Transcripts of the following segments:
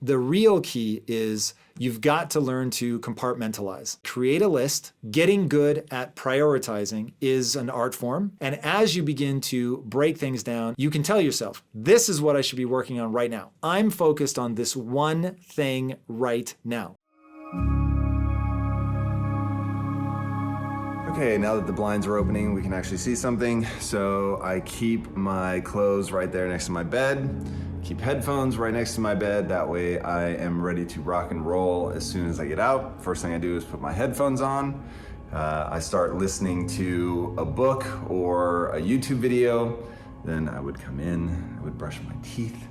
The real key is you've got to learn to compartmentalize. Create a list. Getting good at prioritizing is an art form. And as you begin to break things down, you can tell yourself, this is what I should be working on right now. I'm focused on this one thing right now. Okay, now that the blinds are opening, we can actually see something. So I keep my clothes right there next to my bed. Keep headphones right next to my bed. That way I am ready to rock and roll as soon as I get out. First thing I do is put my headphones on. I start listening to a book or a YouTube video. Then I would come in, I would brush my teeth.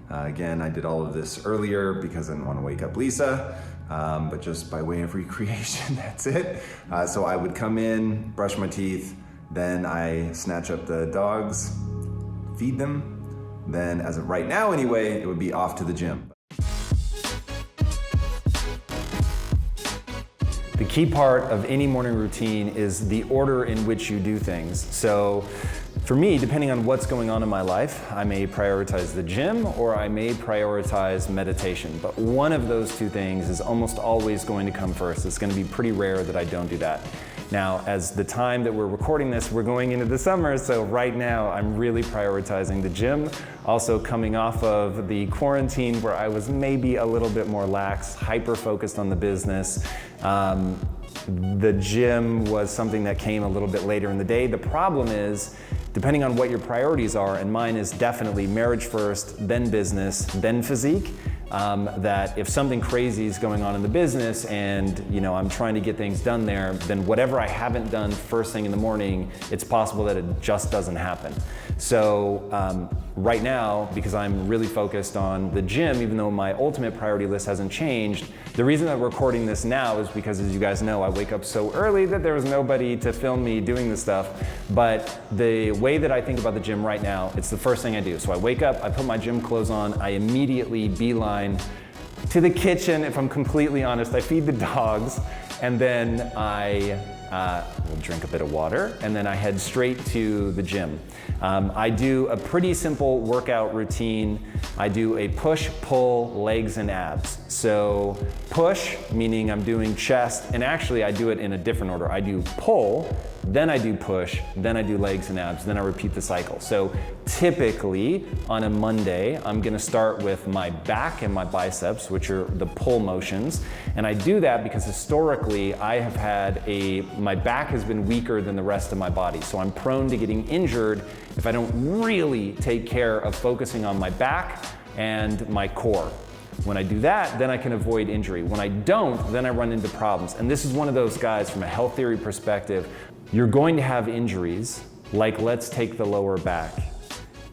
Again, I did all of this earlier because I didn't want to wake up Lisa, but just by way of recreation, that's it. So I would come in, brush my teeth, then I snatch up the dogs, feed them. Then, as of right now anyway, it would be off to the gym. The key part of any morning routine is the order in which you do things. So for me, depending on what's going on in my life, I may prioritize the gym or I may prioritize meditation. But one of those two things is almost always going to come first. It's going to be pretty rare that I don't do that. Now, as the time that we're recording this, we're going into the summer, so right now I'm really prioritizing the gym. Also coming off of the quarantine where I was maybe a little bit more lax, hyper-focused on the business. The gym was something that came a little bit later in the day. The problem is, depending on what your priorities are, and mine is definitely marriage first, then business, then physique, that if something crazy is going on in the business and I'm trying to get things done there, then whatever I haven't done first thing in the morning, it's possible that it just doesn't happen. So right now, because I'm really focused on the gym, even though my ultimate priority list hasn't changed, the reason that we're recording this now is because, as you guys know, I wake up so early that there was nobody to film me doing this stuff. But the way that I think about the gym right now, it's the first thing I do. So I wake up, I put my gym clothes on, I immediately beeline to the kitchen. If I'm completely honest, I feed the dogs, and then I will drink a bit of water, and then I head straight to the gym. I do a pretty simple workout routine. I do a push, pull, legs, and abs. So push, meaning I'm doing chest, and actually I do it in a different order. I do pull, then I do push, then I do legs and abs, then I repeat the cycle. So typically on a Monday, I'm gonna start with my back and my biceps, which are the pull motions. And I do that because historically I have had my back has been weaker than the rest of my body. So I'm prone to getting injured if I don't really take care of focusing on my back and my core. When I do that, then I can avoid injury. When I don't, then I run into problems. And this is one of those guys from a health theory perspective. You're going to have injuries, like let's take the lower back.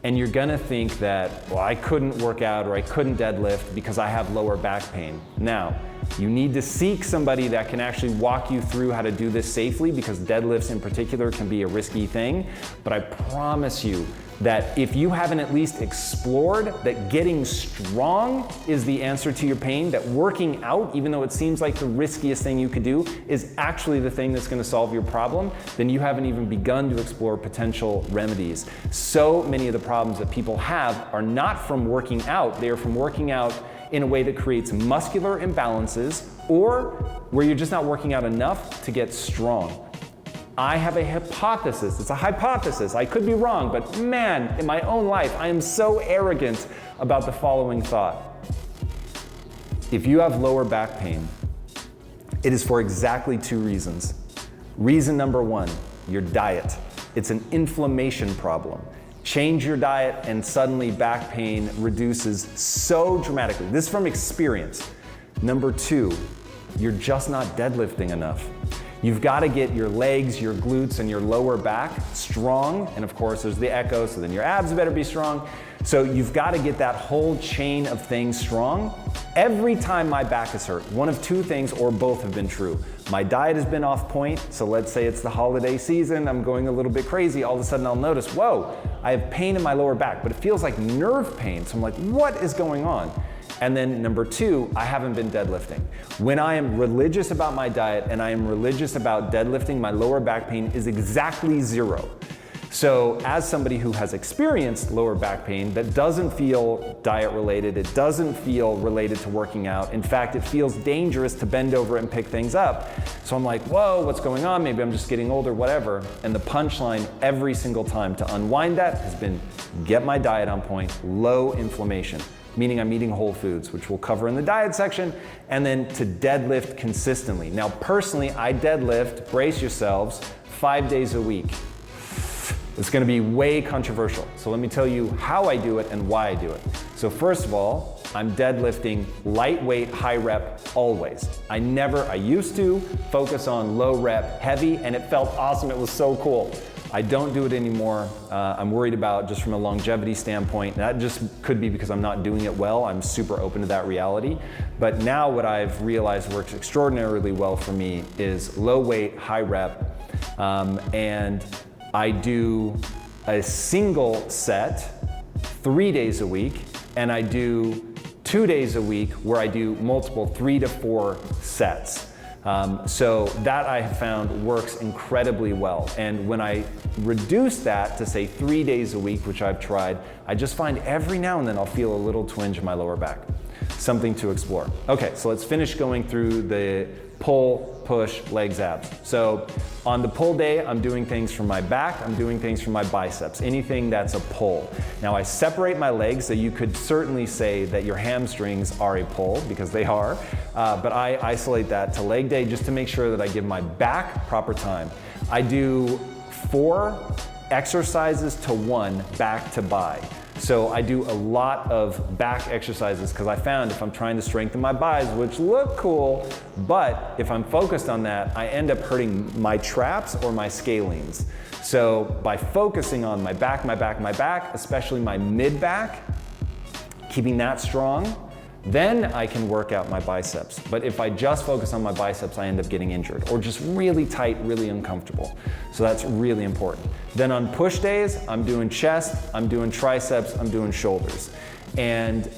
And you're gonna think that, well, I couldn't work out or I couldn't deadlift because I have lower back pain. Now, you need to seek somebody that can actually walk you through how to do this safely, because deadlifts in particular can be a risky thing. But I promise you that if you haven't at least explored that getting strong is the answer to your pain, that working out, even though it seems like the riskiest thing you could do, is actually the thing that's gonna solve your problem, then you haven't even begun to explore potential remedies. So many of the problems that people have are not from working out, they are from working out in a way that creates muscular imbalances, or where you're just not working out enough to get strong. I have a hypothesis. It's a hypothesis. I could be wrong, but man, in my own life, I am so arrogant about the following thought. If you have lower back pain, it is for exactly two reasons. Reason number one, your diet. It's an inflammation problem. Change your diet and suddenly back pain reduces so dramatically. This is from experience. Number two, you're just not deadlifting enough. You've got to get your legs, your glutes, and your lower back strong. And of course, there's the echo, so then your abs better be strong. So you've got to get that whole chain of things strong. Every time my back is hurt, one of two things or both have been true. My diet has been off point, so let's say it's the holiday season, I'm going a little bit crazy, all of a sudden I'll notice, whoa, I have pain in my lower back, but it feels like nerve pain. So I'm like, what is going on? And then number two, I haven't been deadlifting. When I am religious about my diet and I am religious about deadlifting, my lower back pain is exactly zero. So as somebody who has experienced lower back pain that doesn't feel diet related, it doesn't feel related to working out. In fact, it feels dangerous to bend over and pick things up. So I'm like, whoa, what's going on? Maybe I'm just getting older, whatever. And the punchline every single time to unwind that has been get my diet on point, low inflammation, meaning I'm eating whole foods, which we'll cover in the diet section, and then to deadlift consistently. Now, personally, I deadlift, brace yourselves, 5 days a week. It's gonna be way controversial. So let me tell you how I do it and why I do it. So first of all, I'm deadlifting lightweight, high rep always. I used to focus on low rep, heavy, and it felt awesome, it was so cool. I don't do it anymore. I'm worried about just from a longevity standpoint. That just could be because I'm not doing it well. I'm super open to that reality. But now what I've realized works extraordinarily well for me is low weight, high rep, and I do a single set 3 days a week, and I do 2 days a week where I do multiple 3 to 4 sets. So that I have found works incredibly well. And when I reduce that to say 3 days a week, which I've tried, I just find every now and then I'll feel a little twinge in my lower back. Something to explore. Okay, so let's finish going through the pull, push, legs, abs. So on the pull day, I'm doing things from my back, I'm doing things from my biceps, anything that's a pull. Now I separate my legs, so you could certainly say that your hamstrings are a pull, because they are, but I isolate that to leg day just to make sure that I give my back proper time. I do 4 exercises to 1 back to bi. So I do a lot of back exercises because I found if I'm trying to strengthen my bis, which look cool, but if I'm focused on that, I end up hurting my traps or my scalenes. So by focusing on my back, especially my mid back, keeping that strong, then I can work out my biceps. But if I just focus on my biceps, I end up getting injured or just really tight, really uncomfortable. So that's really important. Then on push days, I'm doing chest, I'm doing triceps, I'm doing shoulders. And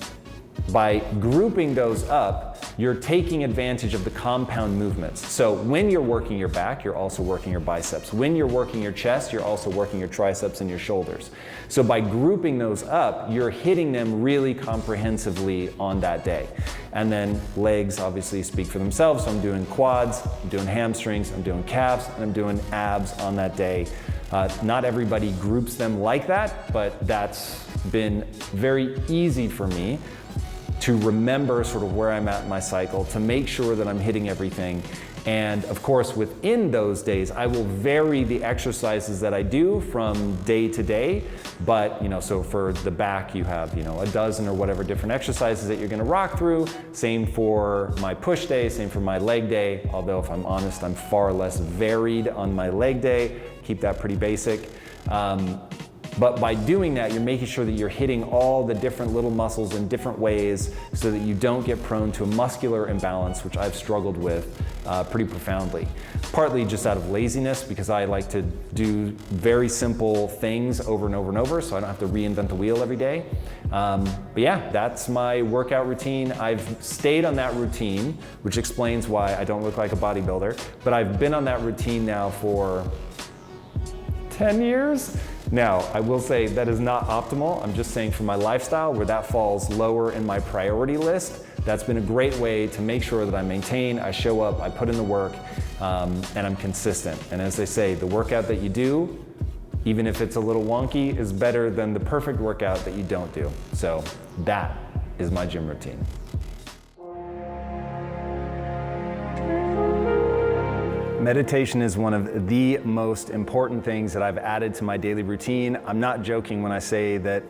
by grouping those up, you're taking advantage of the compound movements. So when you're working your back, you're also working your biceps. When you're working your chest, you're also working your triceps and your shoulders. So by grouping those up, you're hitting them really comprehensively on that day. And then legs obviously speak for themselves. So I'm doing quads, I'm doing hamstrings, I'm doing calves, and I'm doing abs on that day. Not everybody groups them like that, but that's been very easy for me to remember sort of where I'm at in my cycle, to make sure that I'm hitting everything. And of course, within those days, I will vary the exercises that I do from day to day. But, so for the back, you have, a dozen or whatever different exercises that you're gonna rock through. Same for my push day, same for my leg day. Although if I'm honest, I'm far less varied on my leg day. Keep that pretty basic. But by doing that, you're making sure that you're hitting all the different little muscles in different ways so that you don't get prone to a muscular imbalance, which I've struggled with pretty profoundly. Partly just out of laziness, because I like to do very simple things over and over and over, so I don't have to reinvent the wheel every day. But yeah, that's my workout routine. I've stayed on that routine, which explains why I don't look like a bodybuilder, but I've been on that routine now for 10 years. Now, I will say that is not optimal. I'm just saying for my lifestyle, where that falls lower in my priority list, that's been a great way to make sure that I maintain, I show up, I put in the work, and I'm consistent. And as they say, the workout that you do, even if it's a little wonky, is better than the perfect workout that you don't do. So that is my gym routine. Meditation is one of the most important things that I've added to my daily routine. I'm not joking when I say that,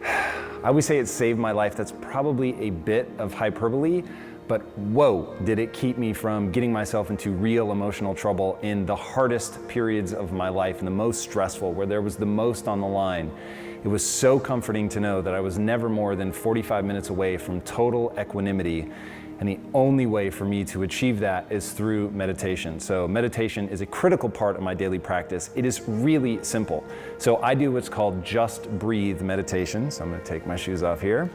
I always say it saved my life. That's probably a bit of hyperbole, but whoa, did it keep me from getting myself into real emotional trouble in the hardest periods of my life and the most stressful, where there was the most on the line. It was so comforting to know that I was never more than 45 minutes away from total equanimity. And the only way for me to achieve that is through meditation. So meditation is a critical part of my daily practice. It is really simple. So I do what's called just breathe meditation. So I'm gonna take my shoes off here.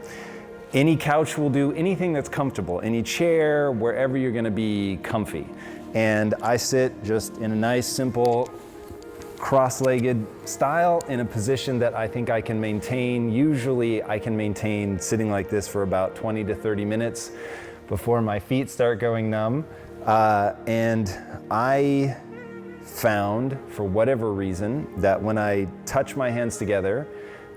Any couch will do, anything that's comfortable, any chair, wherever you're gonna be comfy. And I sit just in a nice, simple cross-legged style in a position that I think I can maintain. Usually I can maintain sitting like this for about 20 to 30 minutes before my feet start going numb. And I found, for whatever reason, that when I touch my hands together,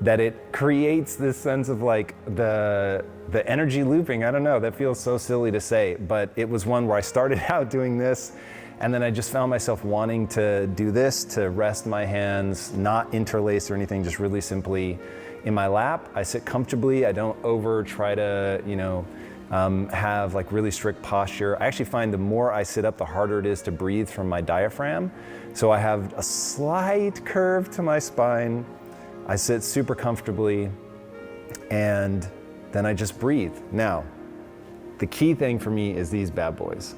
that it creates this sense of like the energy looping. I don't know, that feels so silly to say, but it was one where I started out doing this, and then I just found myself wanting to do this, to rest my hands, not interlace or anything, just really simply in my lap. I sit comfortably. I don't try to, have like really strict posture. I actually find the more I sit up, the harder it is to breathe from my diaphragm. So I have a slight curve to my spine. I sit super comfortably, and then I just breathe. Now, the key thing for me is these bad boys.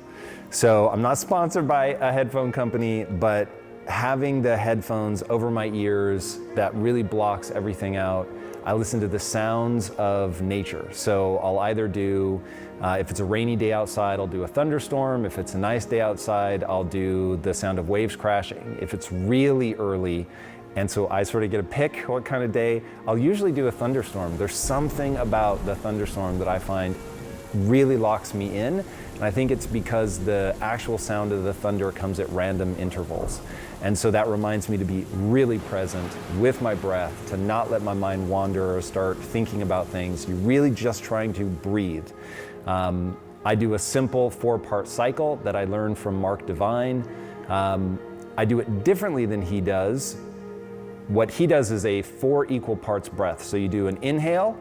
So I'm not sponsored by a headphone company, but having the headphones over my ears, that really blocks everything out. I listen to the sounds of nature. So I'll either do, if it's a rainy day outside, I'll do a thunderstorm. If it's a nice day outside, I'll do the sound of waves crashing. If it's really early, and so I sort of get to pick what kind of day, I'll usually do a thunderstorm. There's something about the thunderstorm that I find really locks me in. And I think it's because the actual sound of the thunder comes at random intervals. And so that reminds me to be really present with my breath, to not let my mind wander or start thinking about things. You're really just trying to breathe. I do a simple 4-part cycle that I learned from Mark Divine. I do it differently than he does. What he does is a 4 equal parts breath. So you do an inhale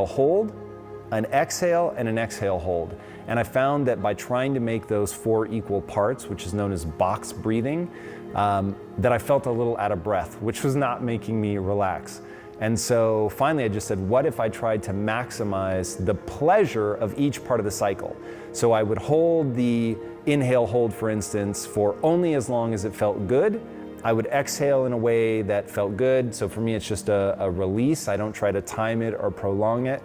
hold, an exhale, and an exhale hold. And I found that by trying to make those 4 equal parts, which is known as box breathing, that I felt a little out of breath, which was not making me relax. And so finally I just said, what if I tried to maximize the pleasure of each part of the cycle? So I would hold the inhale hold, for instance, for only as long as it felt good. I would exhale in a way that felt good. So for me, it's just a release. I don't try to time it or prolong it.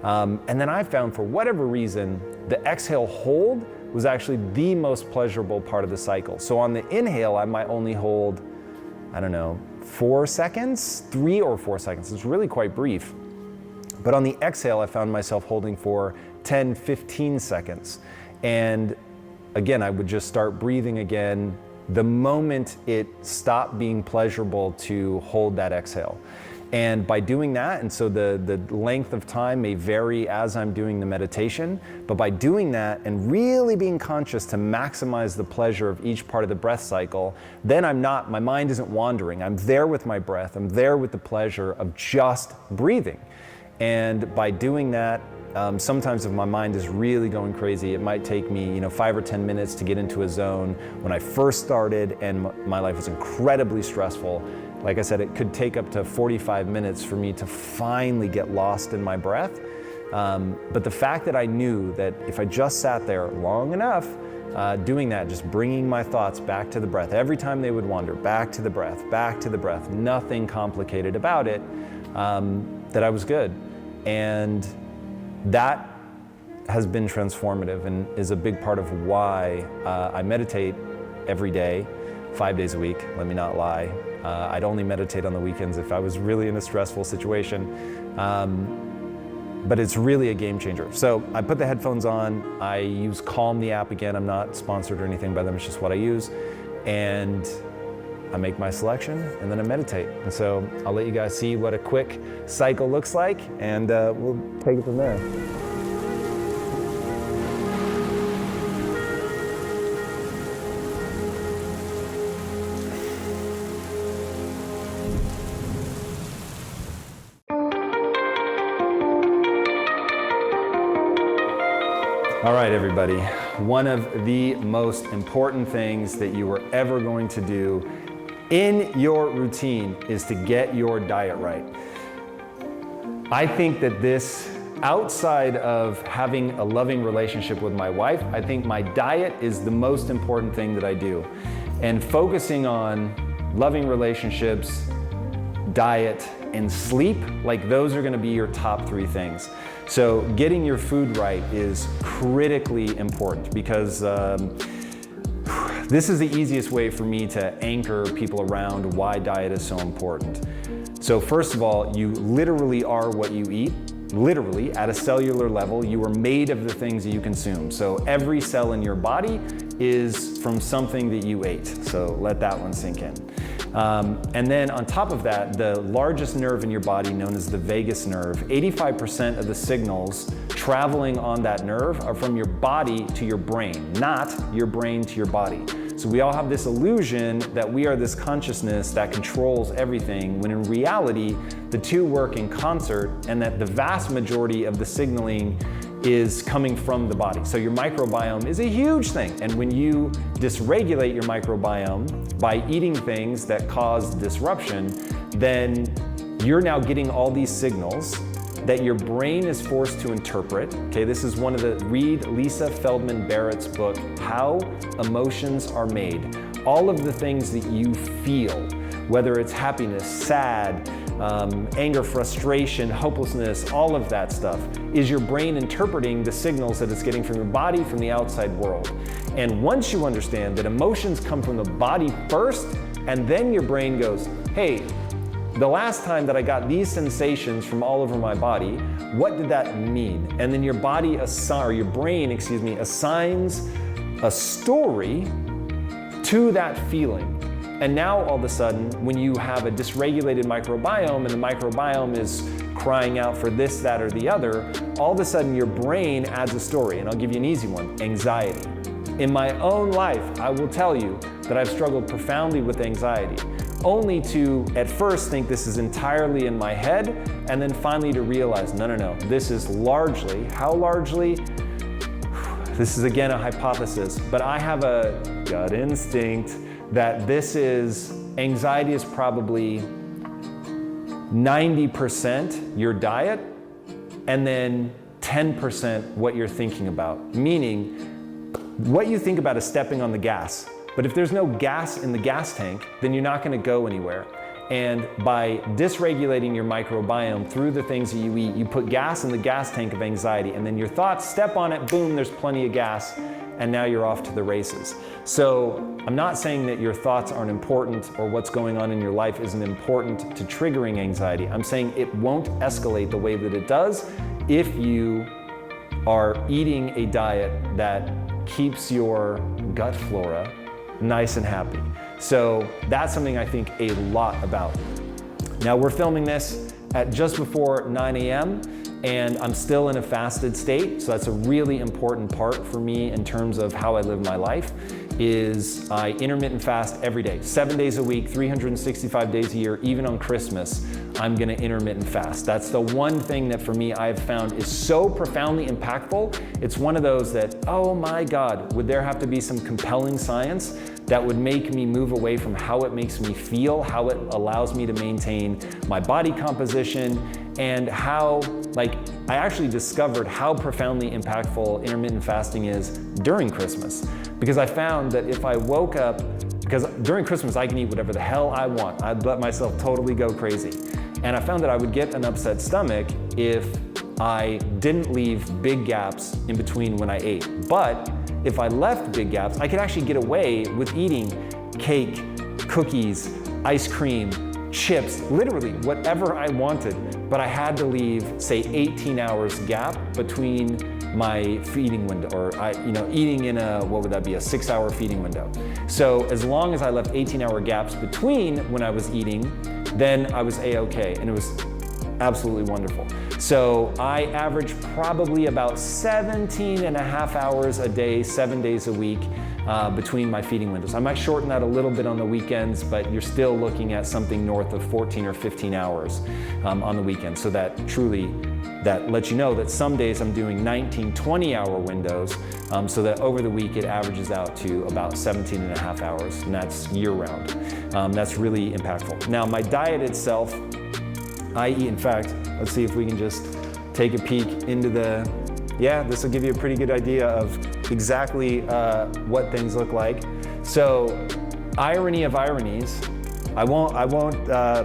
And then I found, for whatever reason, the exhale hold was actually the most pleasurable part of the cycle. So on the inhale, I might only hold, 4 seconds, 3 or 4 seconds. It's really quite brief. But on the exhale, I found myself holding for 10, 15 seconds. And again, I would just start breathing again the moment it stopped being pleasurable to hold that exhale. And by doing that, and so the length of time may vary as I'm doing the meditation, but by doing that and really being conscious to maximize the pleasure of each part of the breath cycle, then my mind isn't wandering. I'm there with my breath. I'm there with the pleasure of just breathing. And by doing that, sometimes if my mind is really going crazy, it might take me 5 or 10 minutes to get into a zone. When I first started and my life was incredibly stressful, like I said, it could take up to 45 minutes for me to finally get lost in my breath. But the fact that I knew that if I just sat there long enough, doing that, just bringing my thoughts back to the breath, every time they would wander, back to the breath, nothing complicated about it, that I was good. And that has been transformative and is a big part of why I meditate every day, 5 days a week, let me not lie. I'd only meditate on the weekends if I was really in a stressful situation. But it's really a game changer. So I put the headphones on, I use Calm, the app again. I'm not sponsored or anything by them, it's just what I use. And I make my selection and then I meditate. And so I'll let you guys see what a quick cycle looks like, and we'll take it from there. All right, everybody. One of the most important things that you are ever going to do in your routine is to get your diet right. I think that this, outside of having a loving relationship with my wife, I think my diet is the most important thing that I do. And focusing on loving relationships, diet, and sleep, like those are gonna be your top 3 things. So getting your food right is critically important because This is the easiest way for me to anchor people around why diet is so important. So first of all, you literally are what you eat. Literally, at a cellular level, you are made of the things that you consume. So every cell in your body is from something that you ate. So let that one sink in. And then on top of that, the largest nerve in your body, known as the vagus nerve, 85% of the signals traveling on that nerve are from your body to your brain, not your brain to your body. So we all have this illusion that we are this consciousness that controls everything, when in reality, the two work in concert, and that the vast majority of the signaling is coming from the body. So your microbiome is a huge thing. And when you dysregulate your microbiome by eating things that cause disruption, then you're now getting all these signals that your brain is forced to interpret. Okay, this is one of the, read Lisa Feldman Barrett's book, How Emotions Are Made. All of the things that you feel, whether it's happiness, sad, anger, frustration, hopelessness, all of that stuff, is your brain interpreting the signals that it's getting from your body, from the outside world. And once you understand that emotions come from the body first, and then your brain goes, hey, the last time that I got these sensations from all over my body, what did that mean? And then your body, or your brain, assigns a story to that feeling. And now all of a sudden, when you have a dysregulated microbiome and the microbiome is crying out for this, that, or the other, all of a sudden your brain adds a story. And I'll give you an easy one, anxiety. In my own life, I will tell you that I've struggled profoundly with anxiety, only to at first think this is entirely in my head, and then finally to realize, no, this is largely, how largely? This is again a hypothesis, but I have a gut instinct that anxiety is probably 90% your diet, and then 10% what you're thinking about. Meaning, what you think about is stepping on the gas. But if there's no gas in the gas tank, then you're not gonna go anywhere. And by dysregulating your microbiome through the things that you eat, you put gas in the gas tank of anxiety, and then your thoughts step on it, boom, there's plenty of gas, and now you're off to the races. So I'm not saying that your thoughts aren't important or what's going on in your life isn't important to triggering anxiety. I'm saying it won't escalate the way that it does if you are eating a diet that keeps your gut flora nice and happy. So that's something I think a lot about. Now we're filming this at just before 9 a.m. and I'm still in a fasted state. So that's a really important part for me in terms of how I live my life, is I intermittent fast every day, 7 days a week, 365 days a year, even on Christmas, I'm gonna intermittent fast. That's the one thing that for me I've found is so profoundly impactful. It's one of those that, oh my God, would there have to be some compelling science that would make me move away from how it makes me feel, how it allows me to maintain my body composition, and how, I actually discovered how profoundly impactful intermittent fasting is during Christmas. Because I found that if I woke up, because during Christmas I can eat whatever the hell I want. I'd let myself totally go crazy. And I found that I would get an upset stomach if I didn't leave big gaps in between when I ate. But if I left big gaps, I could actually get away with eating cake, cookies, ice cream, chips, literally whatever I wanted. But I had to leave, say, 18 hours gap between my feeding window, or eating in a, what would that be, a 6-hour feeding window. So as long as I left 18-hour gaps between when I was eating, then I was A-okay, and it was absolutely wonderful. So I average probably about 17 and a half hours a day, 7 days a week between my feeding windows. I might shorten that a little bit on the weekends, but you're still looking at something north of 14 or 15 hours on the weekends. So that truly, that lets you know that some days I'm doing 19, 20-hour windows, so that over the week it averages out to about 17 and a half hours, and that's year-round. That's really impactful. Now, my diet itself, I eat, in fact, let's see if we can just take a peek into this will give you a pretty good idea of exactly what things look like. So, irony of ironies, I won't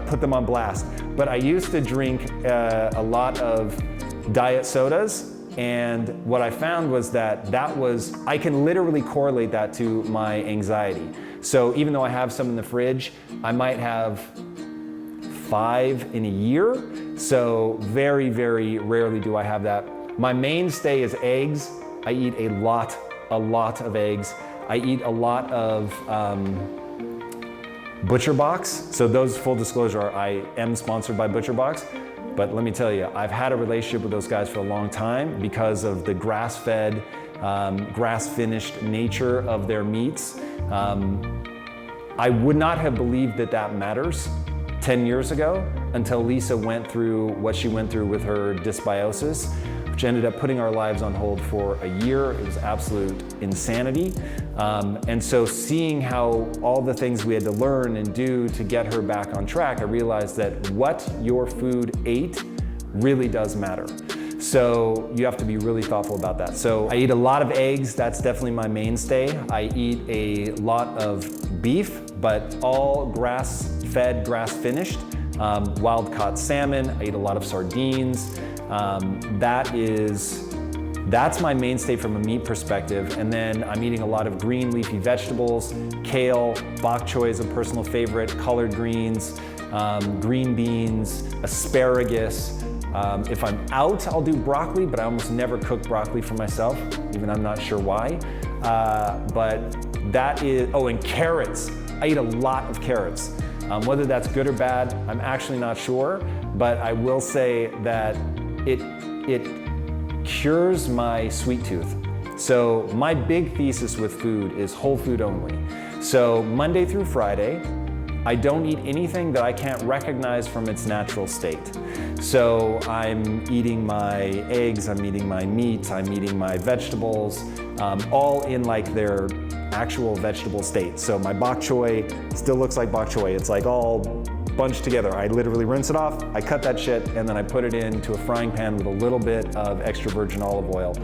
put them on blast, but I used to drink a lot of diet sodas And what I found was that I can literally correlate that to my anxiety. So even though I have some in the fridge, I might have 5 in a year. So very, very rarely do I have that. My mainstay is eggs. I eat a lot of eggs. I eat a lot of ButcherBox. So those, full disclosure, I am sponsored by ButcherBox. But let me tell you, I've had a relationship with those guys for a long time because of the grass-fed, grass-finished nature of their meats. I would not have believed that that matters 10 years ago until Lisa went through what she went through with her dysbiosis, which ended up putting our lives on hold for a year. It was absolute insanity. And so seeing how all the things we had to learn and do to get her back on track, I realized that what your food ate really does matter. So you have to be really thoughtful about that. So I eat a lot of eggs. That's definitely my mainstay. I eat a lot of beef, but all grass-fed, grass-finished. Wild-caught salmon. I eat a lot of sardines. That's my mainstay from a meat perspective. And then I'm eating a lot of green leafy vegetables, kale, bok choy is a personal favorite, collard greens, green beans, asparagus. If I'm out, I'll do broccoli, but I almost never cook broccoli for myself, even I'm not sure why. But that is, and carrots. I eat a lot of carrots. Whether that's good or bad, I'm actually not sure, but I will say that it cures my sweet tooth. So my big thesis with food is whole food only. So Monday through Friday, I don't eat anything that I can't recognize from its natural state. So I'm eating my eggs, I'm eating my meat, I'm eating my vegetables, all in like their actual vegetable state. So my bok choy still looks like bok choy. It's like all bunched together. I literally rinse it off, I cut that shit, and then I put it into a frying pan with a little bit of extra virgin olive oil.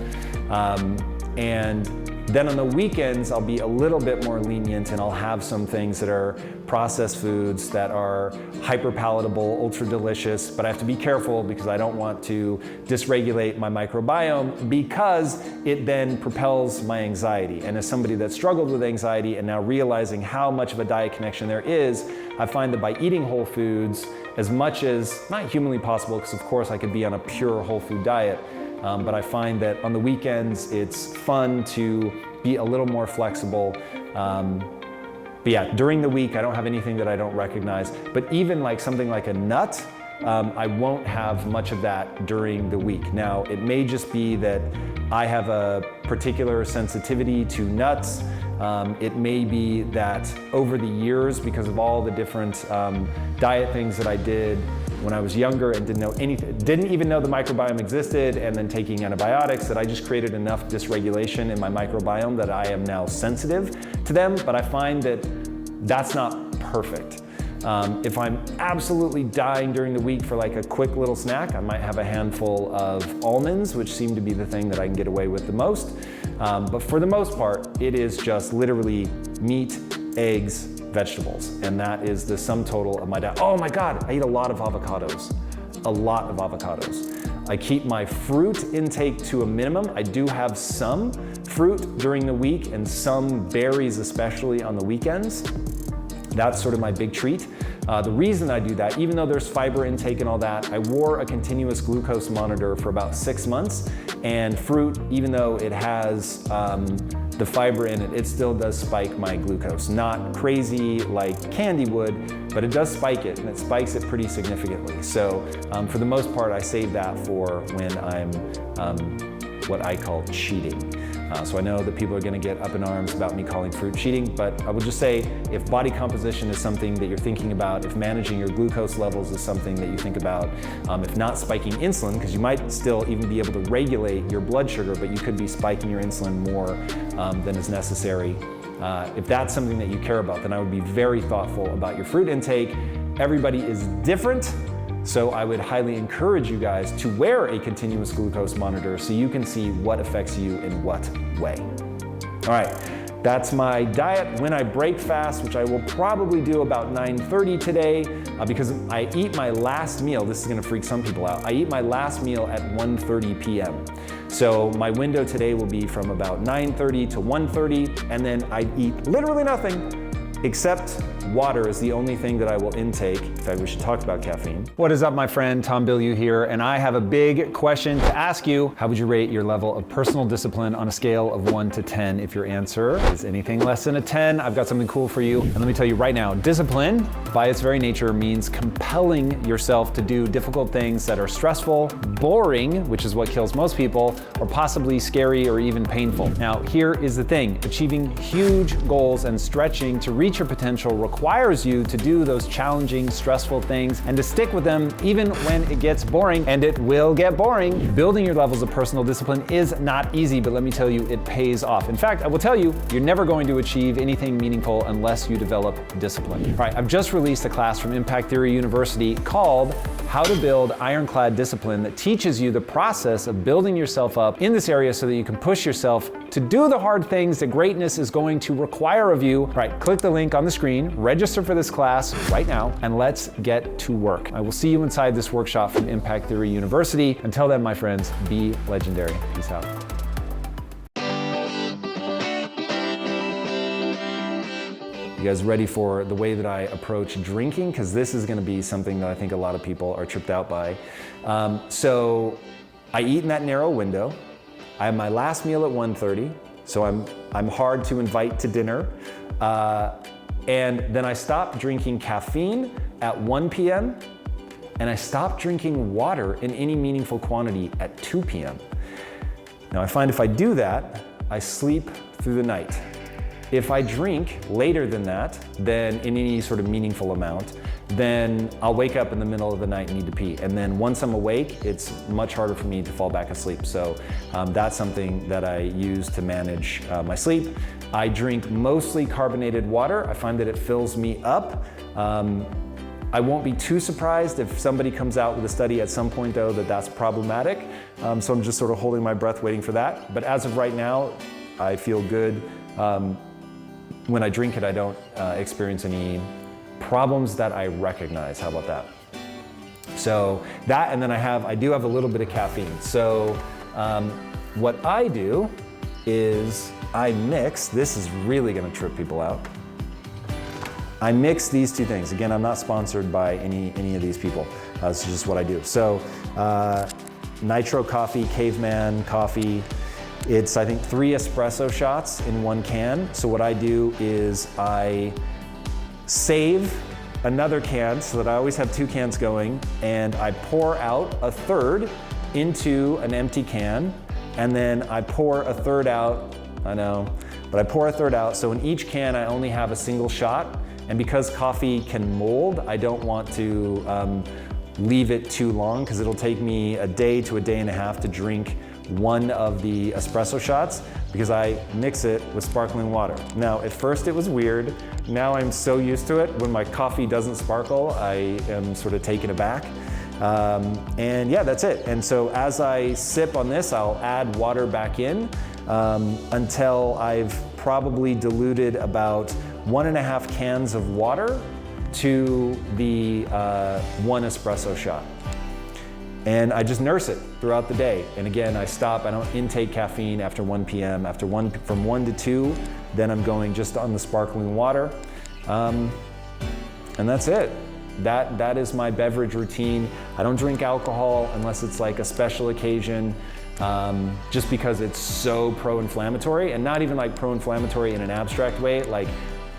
And then on the weekends, I'll be a little bit more lenient and I'll have some things that are processed foods that are hyper palatable, ultra delicious, but I have to be careful because I don't want to dysregulate my microbiome because it then propels my anxiety. And as somebody that struggled with anxiety and now realizing how much of a diet connection there is, I find that by eating whole foods as much as not humanly possible, because of course I could be on a pure whole food diet, but I find that on the weekends, it's fun to be a little more flexible. But yeah, during the week, I don't have anything that I don't recognize. But even like something like a nut, I won't have much of that during the week. Now, it may just be that I have a particular sensitivity to nuts. It may be that over the years, because of all the different diet things that I did when I was younger and didn't know anything, didn't even know the microbiome existed, and then taking antibiotics, that I just created enough dysregulation in my microbiome that I am now sensitive to them. But I find that that's not perfect. If I'm absolutely dying during the week for like a quick little snack, I might have a handful of almonds, which seem to be the thing that I can get away with the most. But for the most part, it is just literally meat, eggs, vegetables, and that is the sum total of my diet. Oh my God, I eat a lot of avocados, a lot of avocados. I keep my fruit intake to a minimum. I do have some fruit during the week and some berries, especially on the weekends. That's sort of my big treat. The reason I do that, even though there's fiber intake and all that, I wore a continuous glucose monitor for about 6 months, and fruit, even though it has the fiber in it, it still does spike my glucose. Not crazy like candy would, but it does spike it, and it spikes it pretty significantly. So for the most part, I save that for when I'm what I call cheating. So I know that people are gonna get up in arms about me calling fruit cheating, but I would just say if body composition is something that you're thinking about, if managing your glucose levels is something that you think about, if not spiking insulin, because you might still even be able to regulate your blood sugar, but you could be spiking your insulin more than is necessary. If that's something that you care about, then I would be very thoughtful about your fruit intake. Everybody is different. So I would highly encourage you guys to wear a continuous glucose monitor so you can see what affects you in what way. All right, that's my diet when I break fast, which I will probably do about 9:30 today because I eat my last meal. This is gonna freak some people out. I eat my last meal at 1:30 p.m. So my window today will be from about 9:30 to 1:30, and then I eat literally nothing except water is the only thing that I will intake. In fact, we should talk about caffeine. What is up, my friend? Tom Bilyeu here, and I have a big question to ask you. How would you rate your level of personal discipline on a scale of 1 to 10? If your answer is anything less than a 10, I've got something cool for you. And let me tell you right now, discipline, by its very nature, means compelling yourself to do difficult things that are stressful, boring, which is what kills most people, or possibly scary or even painful. Now, here is the thing. Achieving huge goals and stretching to reach your potential requires you to do those challenging, stressful things and to stick with them even when it gets boring, and it will get boring. Building your levels of personal discipline is not easy, but let me tell you, it pays off. In fact, I will tell you, you're never going to achieve anything meaningful unless you develop discipline. All right, I've just released a class from Impact Theory University called How to Build Ironclad Discipline that teaches you the process of building yourself up in this area so that you can push yourself to do the hard things that greatness is going to require of you. All right, click the link on the screen, register for this class right now, and let's get to work. I will see you inside this workshop from Impact Theory University. Until then, my friends, be legendary. Peace out. You guys ready for the way that I approach drinking? Because this is gonna be something that I think a lot of people are tripped out by. So I eat in that narrow window. I have my last meal at 1:30, so I'm hard to invite to dinner. And then I stop drinking caffeine at 1 p.m. and I stop drinking water in any meaningful quantity at 2 p.m. Now I find if I do that, I sleep through the night. If I drink later than that, then in any sort of meaningful amount, then I'll wake up in the middle of the night and need to pee. And then once I'm awake, it's much harder for me to fall back asleep. So that's something that I use to manage my sleep. I drink mostly carbonated water. I find that it fills me up. I won't be too surprised if somebody comes out with a study at some point though that's problematic. So I'm just sort of holding my breath waiting for that. But as of right now, I feel good. When I drink it, I don't experience any problems that I recognize. How about that? So that, and then I do have a little bit of caffeine. So what I do is I mix, this is really gonna trip people out. I mix these two things. Again, I'm not sponsored by any of these people. This is just what I do. So nitro coffee, caveman coffee. It's, I think, 3 espresso shots in 1 can. So what I do is I save another can so that I always have 2 cans going, and I pour out a third into an empty can, and then I pour a third out, I know, but I pour a third out. So in each can, I only have a single shot. And because coffee can mold, I don't want to leave it too long because it'll take me a day to a day and a half to drink one of the espresso shots because I mix it with sparkling water. Now, at first it was weird. Now I'm so used to it. When my coffee doesn't sparkle, I am sort of taken aback. And yeah, that's it. And so as I sip on this, I'll add water back in until I've probably diluted about 1.5 cans of water to the 1 espresso shot. And I just nurse it throughout the day. And again, I stop, I don't intake caffeine after 1 p.m. From 1 to 2, then I'm going just on the sparkling water. And that's it. That is my beverage routine. I don't drink alcohol unless it's like a special occasion, just because it's so pro-inflammatory, and not even like pro-inflammatory in an abstract way, like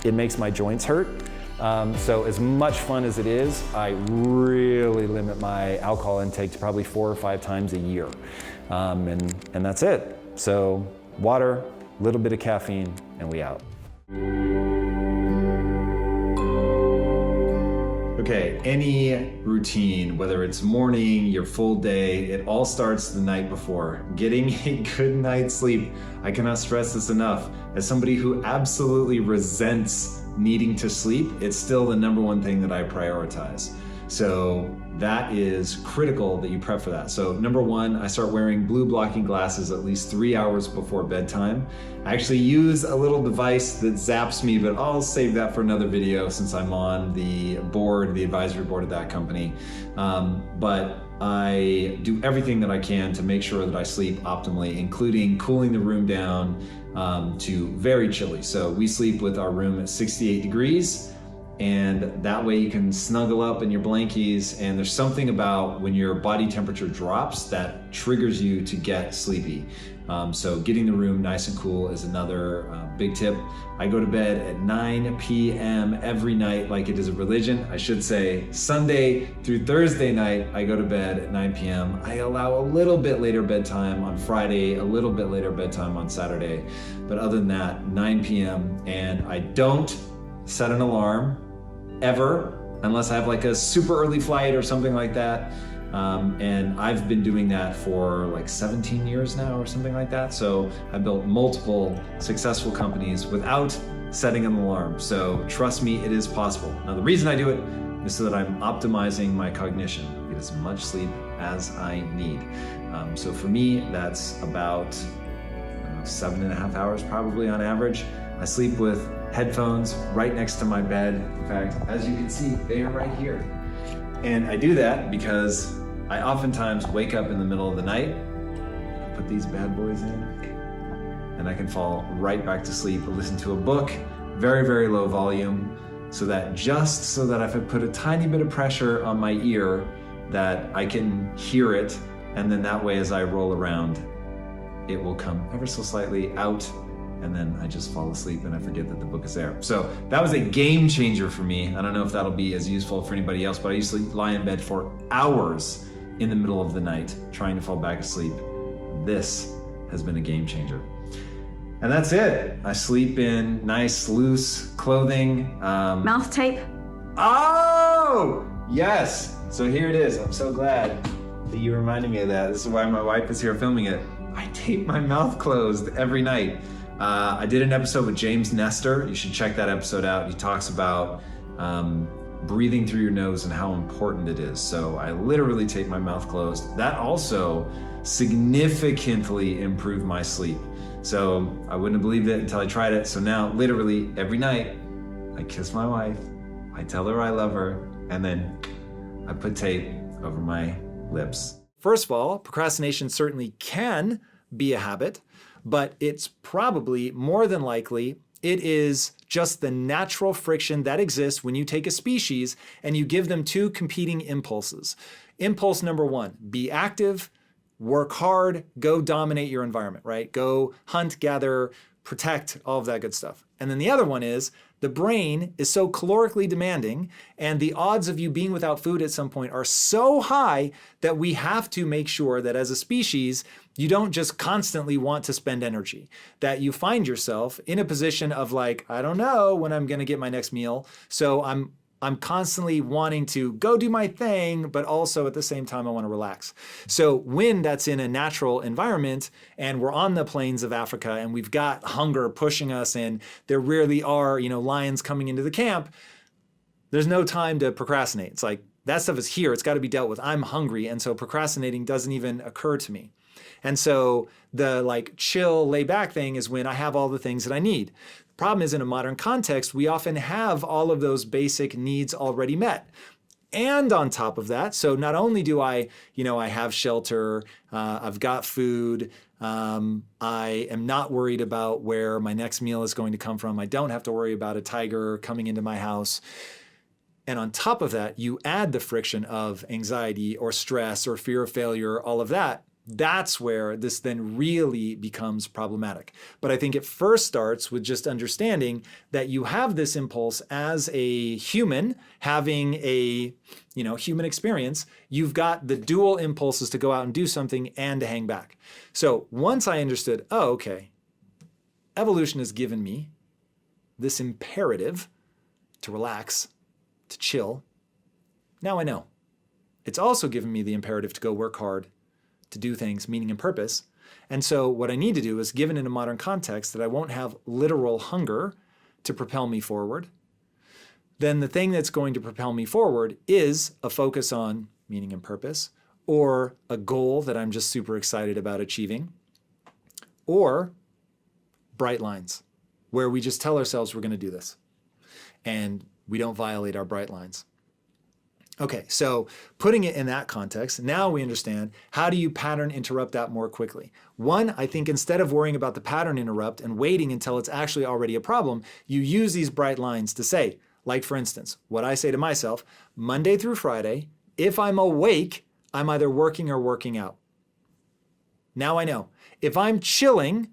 it makes my joints hurt. So as much fun as it is, I really limit my alcohol intake to probably 4 or 5 times a year. And that's it. So water, a little bit of caffeine, and we out. Okay, any routine, whether it's morning, your full day, it all starts the night before. Getting a good night's sleep. I cannot stress this enough. As somebody who absolutely resents needing to sleep, it's still the #1 thing that I prioritize. So that is critical that you prep for that. So #1, I start wearing blue blocking glasses at least 3 hours before bedtime. I actually use a little device that zaps me, but I'll save that for another video since I'm on the board, the advisory board of that company. But I do everything that I can to make sure that I sleep optimally, including cooling the room down to very chilly. So we sleep with our room at 68 degrees, and that way you can snuggle up in your blankies, and there's something about when your body temperature drops that triggers you to get sleepy. So getting the room nice and cool is another big tip. I go to bed at 9 p.m. every night like it is a religion. I should say Sunday through Thursday night, I go to bed at 9 p.m. I allow a little bit later bedtime on Friday, a little bit later bedtime on Saturday. But other than that, 9 p.m. And I don't set an alarm ever, unless I have like a super early flight or something like that. And I've been doing that for like 17 years now or something like that. So I built multiple successful companies without setting an alarm. So trust me, it is possible. Now the reason I do it is so that I'm optimizing my cognition, get as much sleep as I need. So for me, that's about 7.5 hours probably on average. I sleep with headphones right next to my bed. In fact, as you can see, they are right here. And I do that because I oftentimes wake up in the middle of the night, put these bad boys in, and I can fall right back to sleep or listen to a book, very, very low volume, so that if I put a tiny bit of pressure on my ear, that I can hear it, and then that way as I roll around, it will come ever so slightly out, and then I just fall asleep and I forget that the book is there. So that was a game changer for me. I don't know if that'll be as useful for anybody else, but I used to lie in bed for hours in the middle of the night trying to fall back asleep. This has been a game changer. And that's it. I sleep in nice, loose clothing. Mouth tape? Oh, yes. So here it is. I'm so glad that you reminded me of that. This is why my wife is here filming it. I tape my mouth closed every night. I did an episode with James Nestor. You should check that episode out. He talks about breathing through your nose and how important it is. So I literally tape my mouth closed. That also significantly improved my sleep. So I wouldn't have believed it until I tried it. So now literally every night I kiss my wife, I tell her I love her, and then I put tape over my lips. First of all, procrastination certainly can be a habit, but it's probably more than likely it is just the natural friction that exists when you take a species and you give them two competing impulses. Impulse number one, be active, work hard, go dominate your environment, right? Go hunt, gather, protect, all of that good stuff. And then the other one is the brain is so calorically demanding and the odds of you being without food at some point are so high that we have to make sure that as a species, you don't just constantly want to spend energy, that you find yourself in a position of like, I don't know when I'm gonna get my next meal. So I'm constantly wanting to go do my thing, but also at the same time, I want to relax. So when that's in a natural environment and we're on the plains of Africa and we've got hunger pushing us and there really are, lions coming into the camp, there's no time to procrastinate. It's like that stuff is here. It's got to be dealt with. I'm hungry. And so procrastinating doesn't even occur to me. And so the chill, lay back thing is when I have all the things that I need. Problem is in a modern context, we often have all of those basic needs already met. And on top of that, so not only do I have shelter, I've got food, I am not worried about where my next meal is going to come from. I don't have to worry about a tiger coming into my house. And on top of that, you add the friction of anxiety or stress or fear of failure, all of that. That's where this then really becomes problematic. But I think it first starts with just understanding that you have this impulse as a human having a human experience. You've got the dual impulses to go out and do something and to hang back. So once I understood, okay, evolution has given me this imperative to relax, to chill. Now I know. It's also given me the imperative to go work hard, to do things, meaning and purpose. And so what I need to do is, given in a modern context that I won't have literal hunger to propel me forward, then the thing that's going to propel me forward is a focus on meaning and purpose, or a goal that I'm just super excited about achieving, or bright lines, where we just tell ourselves we're going to do this, and we don't violate our bright lines. Okay, so putting it in that context, now we understand how do you pattern interrupt that more quickly. One, I think instead of worrying about the pattern interrupt and waiting until it's actually already a problem, you use these bright lines to say, like for instance, what I say to myself, Monday through Friday, if I'm awake, I'm either working or working out. Now I know. If I'm chilling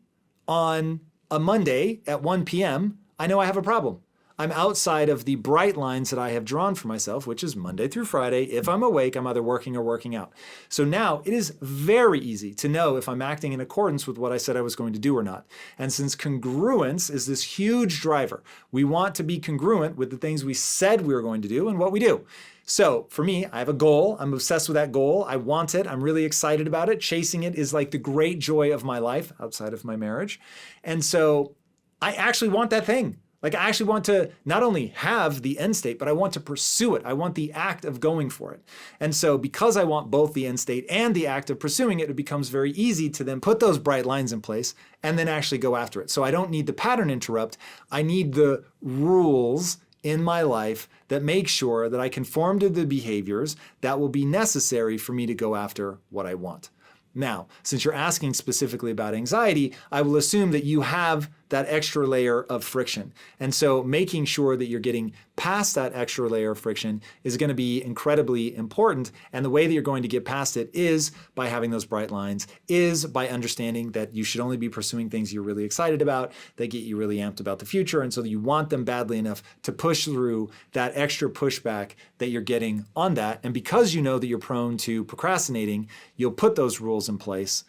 on a Monday at 1 p.m., I know I have a problem. I'm outside of the bright lines that I have drawn for myself, which is Monday through Friday. If I'm awake, I'm either working or working out. So now it is very easy to know if I'm acting in accordance with what I said I was going to do or not. And since congruence is this huge driver, we want to be congruent with the things we said we were going to do and what we do. So for me, I have a goal. I'm obsessed with that goal. I want it. I'm really excited about it. Chasing it is like the great joy of my life outside of my marriage. And so I actually want that thing. Like I actually want to not only have the end state, but I want to pursue it. I want the act of going for it. And so because I want both the end state and the act of pursuing it, it becomes very easy to then put those bright lines in place and then actually go after it. So I don't need the pattern interrupt. I need the rules in my life that make sure that I conform to the behaviors that will be necessary for me to go after what I want. Now, since you're asking specifically about anxiety, I will assume that you have that extra layer of friction. And so making sure that you're getting past that extra layer of friction is going to be incredibly important. And the way that you're going to get past it is by having those bright lines, is by understanding that you should only be pursuing things you're really excited about, that get you really amped about the future. And so that you want them badly enough to push through that extra pushback that you're getting on that. And because you know that you're prone to procrastinating, you'll put those rules in place.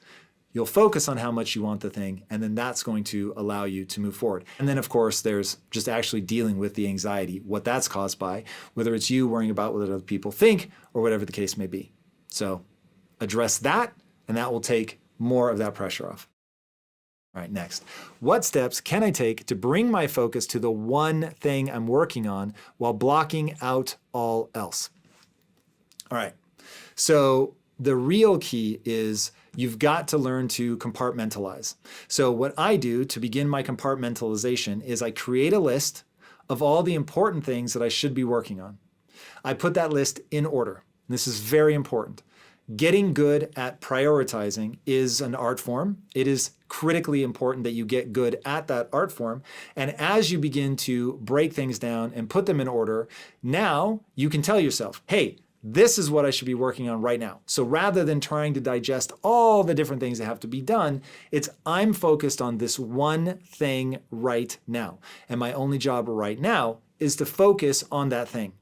You'll focus on how much you want the thing, and then that's going to allow you to move forward. And then, of course, there's just actually dealing with the anxiety, what that's caused by, whether it's you worrying about what other people think or whatever the case may be. So address that, and that will take more of that pressure off. All right, next. What steps can I take to bring my focus to the one thing I'm working on while blocking out all else? All right, so the real key is you've got to learn to compartmentalize. So what I do to begin my compartmentalization is I create a list of all the important things that I should be working on. I put that list in order. This is very important. Getting good at prioritizing is an art form. It is critically important that you get good at that art form. And as you begin to break things down and put them in order, now you can tell yourself, hey, this is what I should be working on right now. So rather than trying to digest all the different things that have to be done, it's I'm focused on this one thing right now. And my only job right now is to focus on that thing.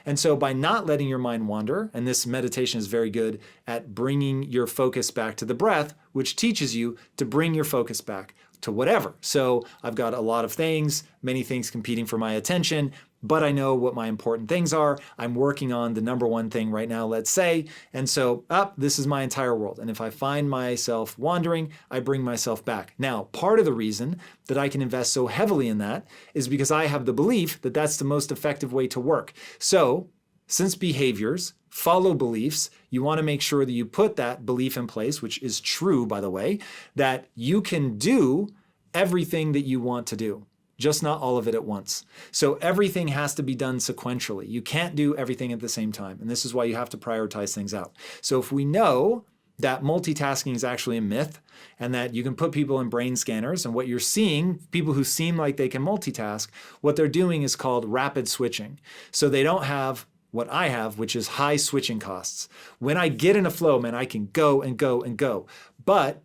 And so by not letting your mind wander, and this meditation is very good at bringing your focus back to the breath, which teaches you to bring your focus back to whatever. So I've got a lot of things, many things competing for my attention, but I know what my important things are. I'm working on the number one thing right now, let's say. And so, this is my entire world. And if I find myself wandering, I bring myself back. Now, part of the reason that I can invest so heavily in that is because I have the belief that that's the most effective way to work. So, since behaviors follow beliefs, you want to make sure that you put that belief in place, which is true, by the way, that you can do everything that you want to do, just not all of it at once. So everything has to be done sequentially. You can't do everything at the same time. And this is why you have to prioritize things out. So if we know that multitasking is actually a myth and that you can put people in brain scanners and what you're seeing, people who seem like they can multitask, what they're doing is called rapid switching. So they don't have what I have, which is high switching costs. When I get in a flow, man, I can go and go and go. But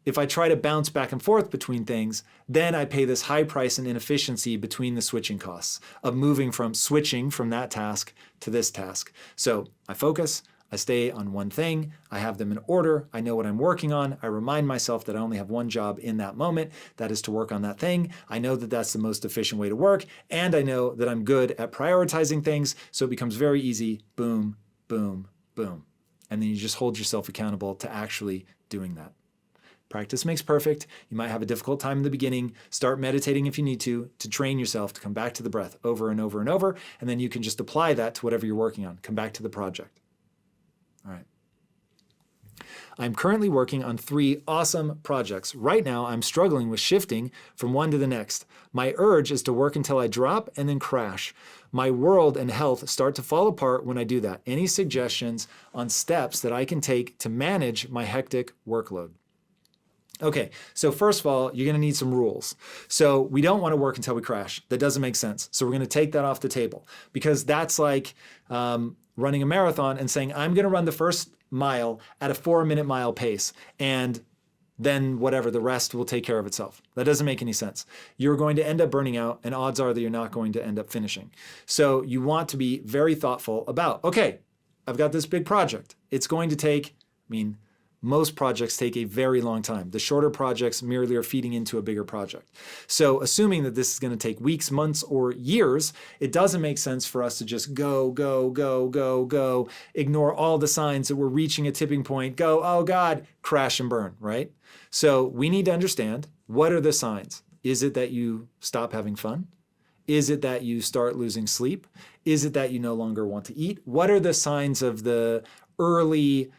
if I try to bounce back and forth between things, then I pay this high price and inefficiency between the switching costs of moving from switching from that task to this task. So I focus, I stay on one thing, I have them in order, I know what I'm working on, I remind myself that I only have one job in that moment, that is to work on that thing. I know that that's the most efficient way to work, and I know that I'm good at prioritizing things, so it becomes very easy, boom, boom, boom. And then you just hold yourself accountable to actually doing that. Practice makes perfect. You might have a difficult time in the beginning. Start meditating if you need to train yourself to come back to the breath over and over and over, and then you can just apply that to whatever you're working on. Come back to the project. All right. I'm currently working on 3 awesome projects. Right now, I'm struggling with shifting from one to the next. My urge is to work until I drop and then crash. My world and health start to fall apart when I do that. Any suggestions on steps that I can take to manage my hectic workload? Okay, so first of all, you're gonna need some rules. So we don't wanna work until we crash. That doesn't make sense. So we're gonna take that off the table because that's like running a marathon and saying, I'm gonna run the first mile at a 4-minute mile pace and then whatever, the rest will take care of itself. That doesn't make any sense. You're going to end up burning out and odds are that you're not going to end up finishing. So you want to be very thoughtful about, okay, I've got this big project. It's going to take, most projects take a very long time. The shorter projects merely are feeding into a bigger project. So assuming that this is going to take weeks, months, or years, it doesn't make sense for us to just go, ignore all the signs that we're reaching a tipping point, go, oh God, crash and burn, right? So we need to understand, what are the signs? Is it that you stop having fun? Is it that you start losing sleep? Is it that you no longer want to eat? What are the signs of the early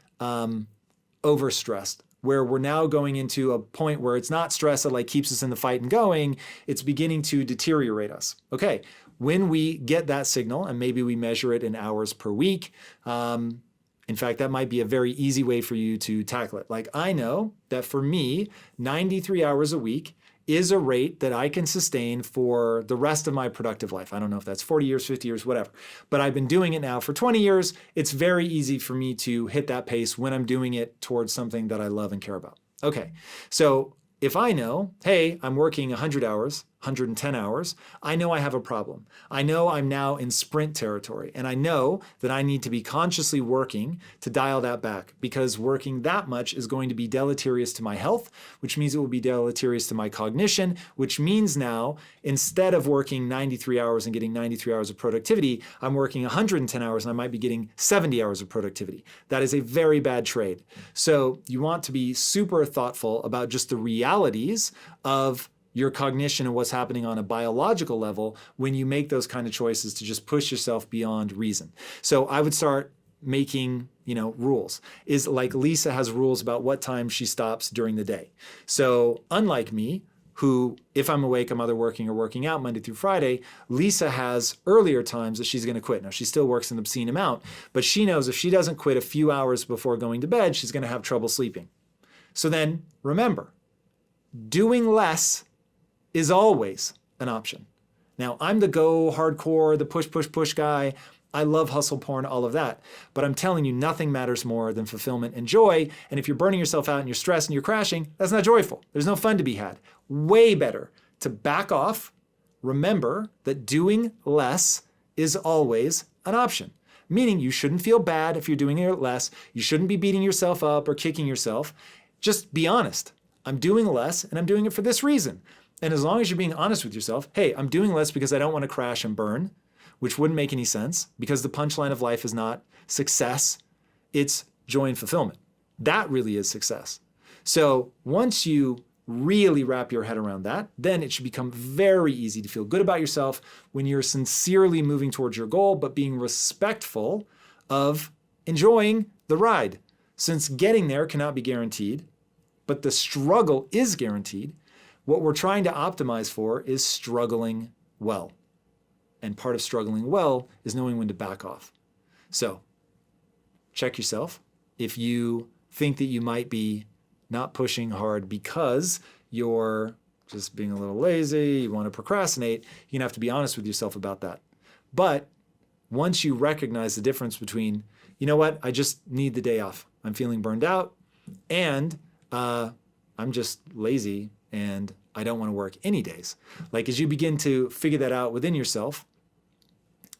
overstressed, where we're now going into a point where it's not stress that like keeps us in the fight and going, it's beginning to deteriorate us. Okay, when we get that signal, and maybe we measure it in hours per week, in fact, that might be a very easy way for you to tackle it. Like I know that for me, 93 hours a week is a rate that I can sustain for the rest of my productive life. I don't know if that's 40 years, 50 years, whatever. But I've been doing it now for 20 years. It's very easy for me to hit that pace when I'm doing it towards something that I love and care about. Okay, so if I know, hey, I'm working 100 hours, 110 hours, I know I have a problem. I know I'm now in sprint territory, and I know that I need to be consciously working to dial that back, because working that much is going to be deleterious to my health, which means it will be deleterious to my cognition, which means now instead of working 93 hours and getting 93 hours of productivity, I'm working 110 hours and I might be getting 70 hours of productivity. That is a very bad trade. So you want to be super thoughtful about just the realities of your cognition and what's happening on a biological level when you make those kind of choices to just push yourself beyond reason. So I would start making, rules. Is like Lisa has rules about what time she stops during the day. So unlike me, who, if I'm awake, I'm either working or working out Monday through Friday, Lisa has earlier times that she's gonna quit. Now, she still works an obscene amount, but she knows if she doesn't quit a few hours before going to bed, she's gonna have trouble sleeping. So then remember, doing less is always an option. Now, I'm the go hardcore, the push guy. I love hustle porn, all of that. But I'm telling you, nothing matters more than fulfillment and joy. And if you're burning yourself out and you're stressed and you're crashing, that's not joyful. There's no fun to be had. Way better to back off. Remember that doing less is always an option. Meaning you shouldn't feel bad if you're doing it less. You shouldn't be beating yourself up or kicking yourself. Just be honest. I'm doing less and I'm doing it for this reason. And as long as you're being honest with yourself, hey, I'm doing less because I don't want to crash and burn, which wouldn't make any sense because the punchline of life is not success, it's joy and fulfillment. That really is success. So once you really wrap your head around that, then it should become very easy to feel good about yourself when you're sincerely moving towards your goal, but being respectful of enjoying the ride. Since getting there cannot be guaranteed, but the struggle is guaranteed, what we're trying to optimize for is struggling well. And part of struggling well is knowing when to back off. So check yourself. If you think that you might be not pushing hard because you're just being a little lazy, you want to procrastinate, you're going to have to be honest with yourself about that. But once you recognize the difference between, you know what, I just need the day off. I'm feeling burned out and I'm just lazy and I don't want to work any days. Like as you begin to figure that out within yourself,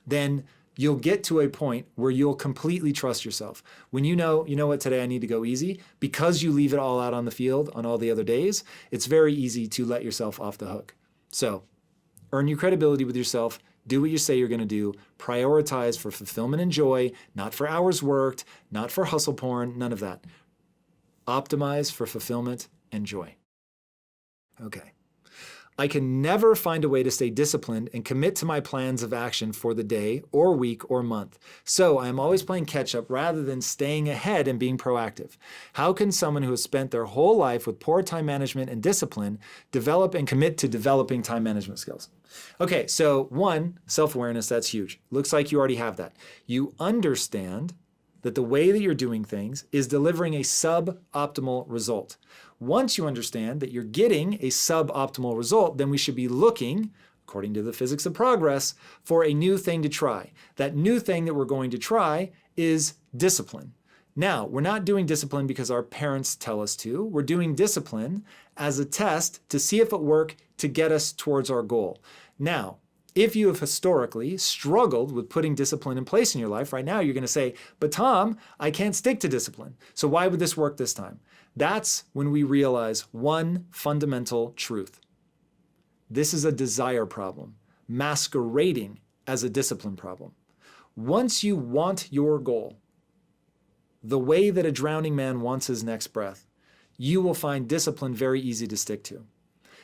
then you'll get to a point where you'll completely trust yourself. When you know what, today I need to go easy, because you leave it all out on the field on all the other days, it's very easy to let yourself off the hook. So earn your credibility with yourself, do what you say you're gonna do, prioritize for fulfillment and joy, not for hours worked, not for hustle porn, none of that. Optimize for fulfillment and joy. Okay. I can never find a way to stay disciplined and commit to my plans of action for the day or week or month. So I am always playing catch up rather than staying ahead and being proactive. How can someone who has spent their whole life with poor time management and discipline develop and commit to developing time management skills? Okay, so one, self-awareness, that's huge. Looks like you already have that. You understand that the way that you're doing things is delivering a suboptimal result. Once you understand that you're getting a suboptimal result, then we should be looking, according to the physics of progress, for a new thing to try. That new thing that we're going to try is discipline. Now, we're not doing discipline because our parents tell us to. We're doing discipline as a test to see if it works to get us towards our goal. Now, if you have historically struggled with putting discipline in place in your life, right now you're going to say, but Tom, I can't stick to discipline. So why would this work this time? That's when we realize one fundamental truth. This is a desire problem, masquerading as a discipline problem. Once you want your goal, the way that a drowning man wants his next breath, you will find discipline very easy to stick to.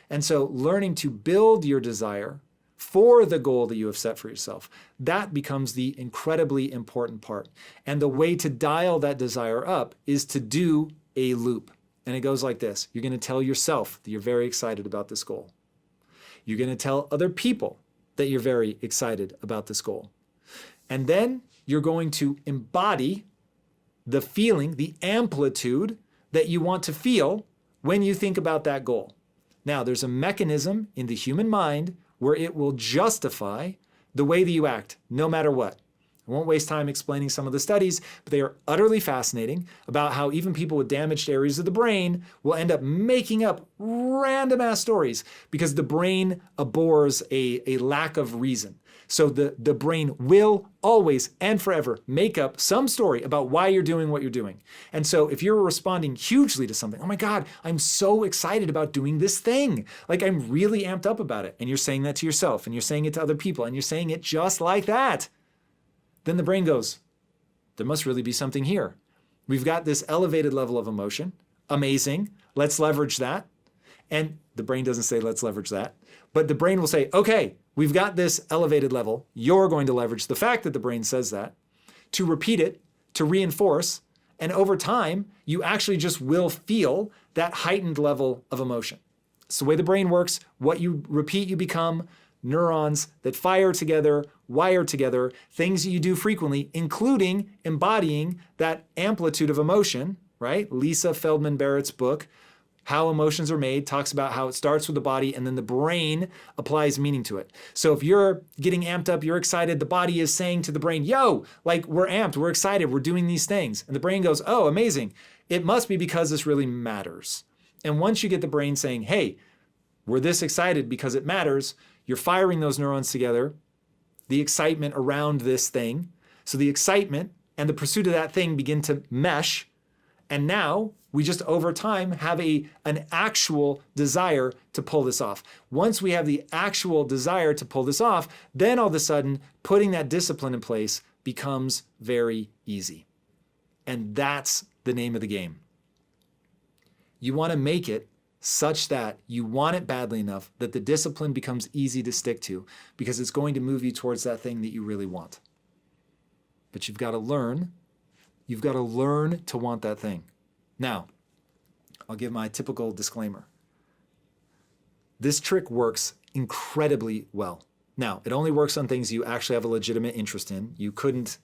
And so learning to build your desire for the goal that you have set for yourself, that becomes the incredibly important part. And the way to dial that desire up is to do a loop. And it goes like this. You're going to tell yourself that you're very excited about this goal. You're going to tell other people that you're very excited about this goal. And then you're going to embody the feeling, the amplitude that you want to feel when you think about that goal. Now, there's a mechanism in the human mind where it will justify the way that you act, no matter what. I won't waste time explaining some of the studies, but they are utterly fascinating about how even people with damaged areas of the brain will end up making up random ass stories because the brain abhors a lack of reason. So the brain will always and forever make up some story about why you're doing what you're doing. And so if you're responding hugely to something, oh my God, I'm so excited about doing this thing. Like I'm really amped up about it. And you're saying that to yourself and you're saying it to other people and you're saying it just like that. Then the brain goes, there must really be something here. We've got this elevated level of emotion. Amazing. Let's leverage that. And the brain doesn't say, let's leverage that. But the brain will say, okay, we've got this elevated level. You're going to leverage the fact that the brain says that to repeat it, to reinforce. And over time, you actually just will feel that heightened level of emotion. It's the way the brain works. What you repeat, you become. Neurons that fire together, wire together, things that you do frequently, including embodying that amplitude of emotion, right? Lisa Feldman Barrett's book, How Emotions Are Made, talks about how it starts with the body and then the brain applies meaning to it. So if you're getting amped up, you're excited, the body is saying to the brain, yo, like we're amped, we're excited, we're doing these things. And the brain goes, oh, amazing. It must be because this really matters. And once you get the brain saying, hey, we're this excited because it matters, you're firing those neurons together, the excitement around this thing. So the excitement and the pursuit of that thing begin to mesh. And now we just over time have an actual desire to pull this off. Once we have the actual desire to pull this off, then all of a sudden putting that discipline in place becomes very easy. And that's the name of the game. You want to make it such that you want it badly enough that the discipline becomes easy to stick to because it's going to move you towards that thing that you really want. But you've got to learn to want that thing. Now, I'll give my typical disclaimer. This trick works incredibly well. Now, it only works on things you actually have a legitimate interest in. You couldn't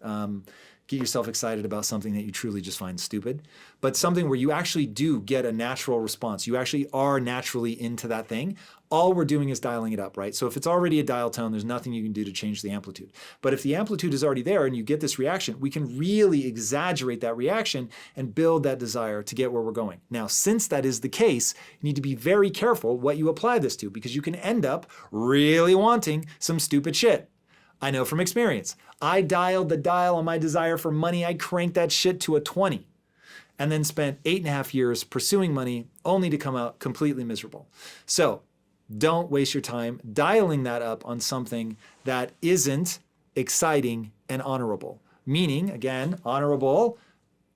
get yourself excited about something that you truly just find stupid, but something where you actually do get a natural response. You actually are naturally into that thing. All we're doing is dialing it up, right? So if it's already a dial tone, there's nothing you can do to change the amplitude. But if the amplitude is already there and you get this reaction, we can really exaggerate that reaction and build that desire to get where we're going. Now, since that is the case, you need to be very careful what you apply this to because you can end up really wanting some stupid shit. I know from experience. I dialed the dial on my desire for money. I cranked that shit to a 20 and then spent 8.5 years pursuing money only to come out completely miserable. So don't waste your time dialing that up on something that isn't exciting and honorable. Meaning, again, honorable,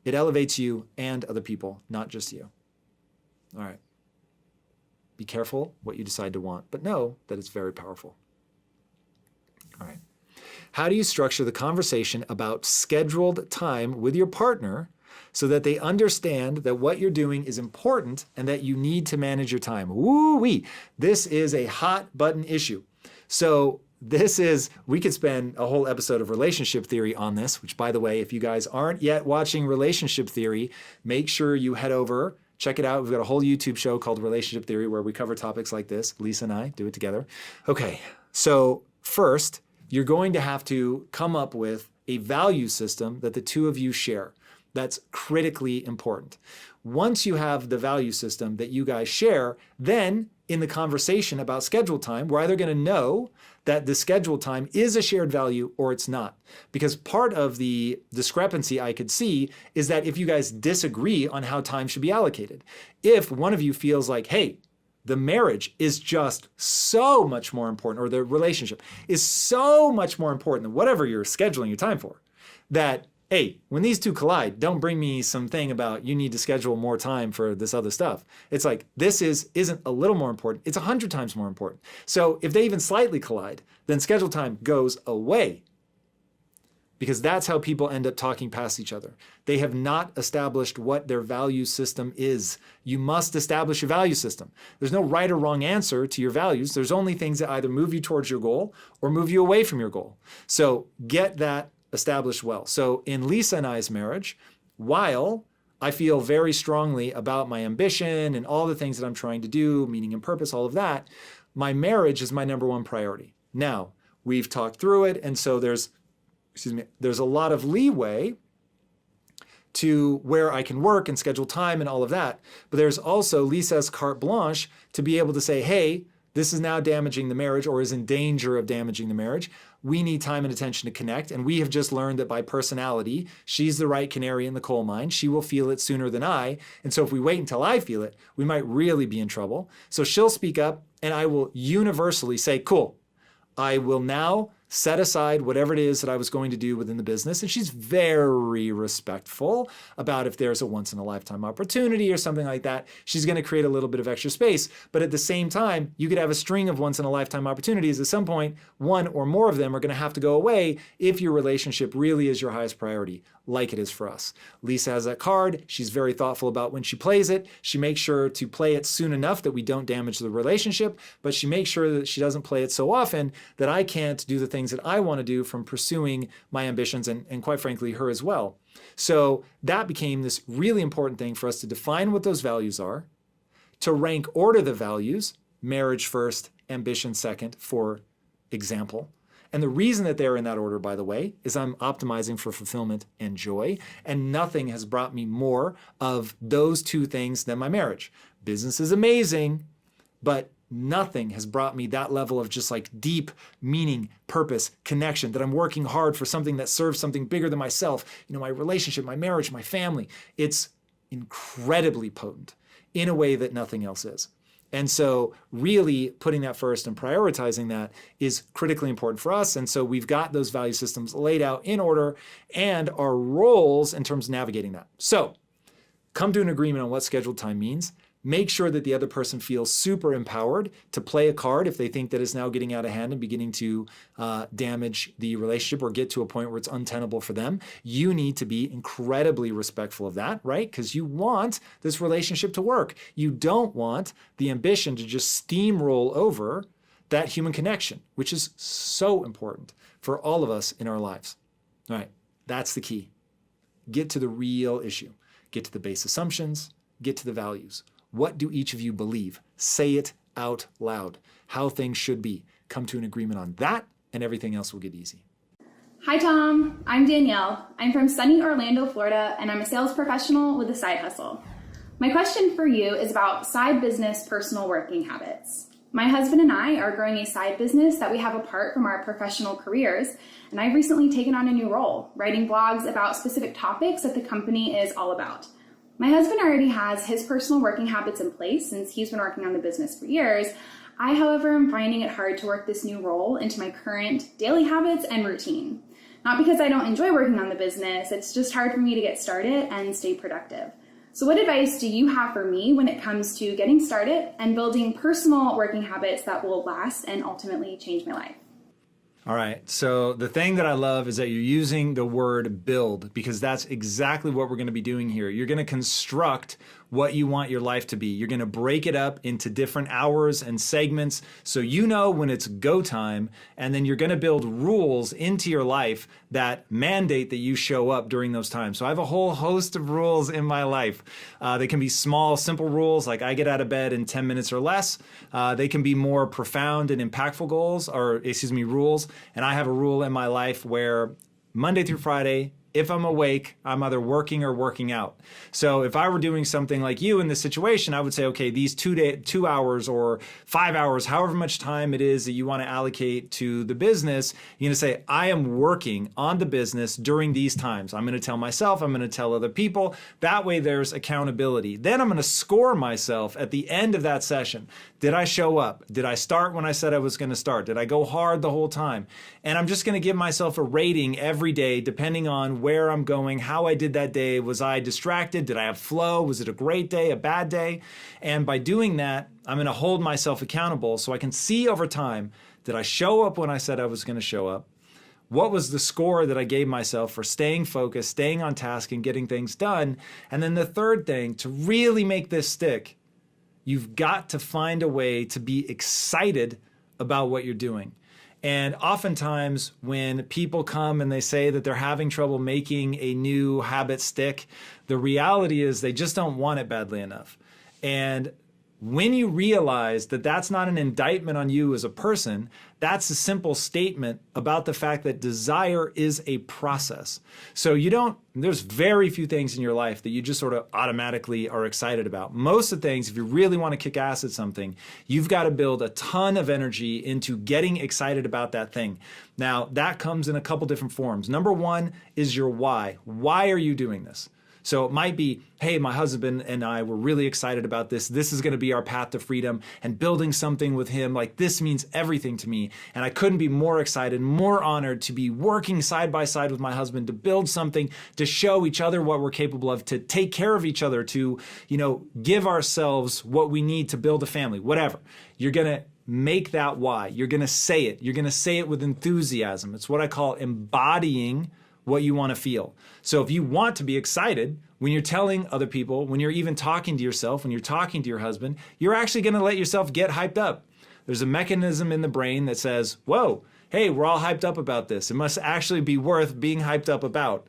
it elevates you and other people, not just you. All right. Be careful what you decide to want, but know that it's very powerful. All right. How do you structure the conversation about scheduled time with your partner so that they understand that what you're doing is important and that you need to manage your time? Woo-wee! This is a hot button issue. So we could spend a whole episode of relationship theory on this, which, by the way, if you guys aren't yet watching relationship theory, make sure you head over, check it out. We've got a whole YouTube show called Relationship Theory where we cover topics like this. Lisa and I do it together. Okay, so first, you're going to have to come up with a value system that the two of you share. That's critically important. Once you have the value system that you guys share, then in the conversation about scheduled time, we're either going to know that the scheduled time is a shared value or it's not. Because part of the discrepancy I could see is that if you guys disagree on how time should be allocated, if one of you feels like, hey, the marriage is just so much more important, or the relationship is so much more important than whatever you're scheduling your time for, that hey, when these two collide, don't bring me something about you need to schedule more time for this other stuff. It's like, this isn't a little more important, it's 100 times more important. So if they even slightly collide, then schedule time goes away. Because that's how people end up talking past each other. They have not established what their value system is. You must establish your value system. There's no right or wrong answer to your values. There's only things that either move you towards your goal or move you away from your goal. So get that established well. So in Lisa and I's marriage, while I feel very strongly about my ambition and all the things that I'm trying to do, meaning and purpose, all of that, my marriage is my number one priority. Now, we've talked through it, and so there's a lot of leeway to where I can work and schedule time and all of that. But there's also Lisa's carte blanche to be able to say, hey, this is now damaging the marriage or is in danger of damaging the marriage. We need time and attention to connect. And we have just learned that by personality, she's the right canary in the coal mine. She will feel it sooner than I. And so if we wait until I feel it, we might really be in trouble. So she'll speak up and I will universally say, cool, I will now set aside whatever it is that I was going to do within the business. And she's very respectful about if there's a once-in-a-lifetime opportunity or something like that. She's going to create a little bit of extra space. But at the same time, you could have a string of once-in-a-lifetime opportunities. At some point, one or more of them are going to have to go away if your relationship really is your highest priority, like it is for us. Lisa has that card. She's very thoughtful about when she plays it. She makes sure to play it soon enough that we don't damage the relationship, but she makes sure that she doesn't play it so often that I can't do the things that I want to do from pursuing my ambitions and quite frankly, her as well. So that became this really important thing for us to define what those values are, to rank order the values, marriage first, ambition second, for example. And the reason that they're in that order, by the way, is I'm optimizing for fulfillment and joy, and nothing has brought me more of those two things than my marriage. Business is amazing, but nothing has brought me that level of just like deep meaning, purpose, connection, that I'm working hard for something that serves something bigger than myself. You know, my relationship, my marriage, my family. It's incredibly potent in a way that nothing else is. And so really putting that first and prioritizing that is critically important for us. And so we've got those value systems laid out in order and our roles in terms of navigating that. So come to an agreement on what scheduled time means. Make sure that the other person feels super empowered to play a card if they think that it's now getting out of hand and beginning to damage the relationship or get to a point where it's untenable for them. You need to be incredibly respectful of that, right? Because you want this relationship to work. You don't want the ambition to just steamroll over that human connection, which is so important for all of us in our lives. All right, that's the key. Get to the real issue. Get to the base assumptions, get to the values. What do each of you believe? Say it out loud. How things should be. Come to an agreement on that, and everything else will get easy. Hi, Tom. I'm Danielle. I'm from sunny Orlando, Florida, and I'm a sales professional with a side hustle. My question for you is about side business personal working habits. My husband and I are growing a side business that we have apart from our professional careers, and I've recently taken on a new role, writing blogs about specific topics that the company is all about. My husband already has his personal working habits in place since he's been working on the business for years. I, however, am finding it hard to work this new role into my current daily habits and routine. Not because I don't enjoy working on the business, it's just hard for me to get started and stay productive. So what advice do you have for me when it comes to getting started and building personal working habits that will last and ultimately change my life? All right. So the thing that I love is that you're using the word build, because that's exactly what we're going to be doing here. You're going to construct what you want your life to be. You're going to break it up into different hours and segments so you know when it's go time, and then you're going to build rules into your life that mandate that you show up during those times. So I have a whole host of rules in my life. They can be small, simple rules like I get out of bed in 10 minutes or less. They can be more profound and impactful rules. And I have a rule in my life where Monday through Friday, if I'm awake, I'm either working or working out. So if I were doing something like you in this situation, I would say, okay, these 2 hours or 5 hours, however much time it is that you want to allocate to the business, you're going to say, I am working on the business during these times. I'm going to tell myself, I'm going to tell other people. That way there's accountability. Then I'm going to score myself at the end of that session. Did I show up? Did I start when I said I was going to start? Did I go hard the whole time? And I'm just going to give myself a rating every day depending on where I'm going, how I did that day. Was I distracted? Did I have flow? Was it a great day, a bad day? And by doing that, I'm going to hold myself accountable so I can see over time, did I show up when I said I was going to show up? What was the score that I gave myself for staying focused, staying on task, and getting things done? And then the third thing, to really make this stick, you've got to find a way to be excited about what you're doing. And oftentimes when people come and they say that they're having trouble making a new habit stick, the reality is they just don't want it badly enough. And when you realize that that's not an indictment on you as a person, that's a simple statement about the fact that desire is a process. So there's very few things in your life that you just sort of automatically are excited about. Most of the things, if you really want to kick ass at something, you've got to build a ton of energy into getting excited about that thing. Now, that comes in a couple different forms. Number one is your why. Why are you doing this? So it might be, hey, my husband and I were really excited about this. This is going to be our path to freedom, and building something with him, like this means everything to me. And I couldn't be more excited, more honored to be working side by side with my husband to build something, to show each other what we're capable of, to take care of each other, to, give ourselves what we need to build a family, whatever. You're going to make that why. You're going to say it. You're going to say it with enthusiasm. It's what I call embodying what you want to feel. So if you want to be excited, when you're telling other people, when you're even talking to yourself, when you're talking to your husband, you're actually going to let yourself get hyped up. There's a mechanism in the brain that says, whoa, hey, we're all hyped up about this. It must actually be worth being hyped up about.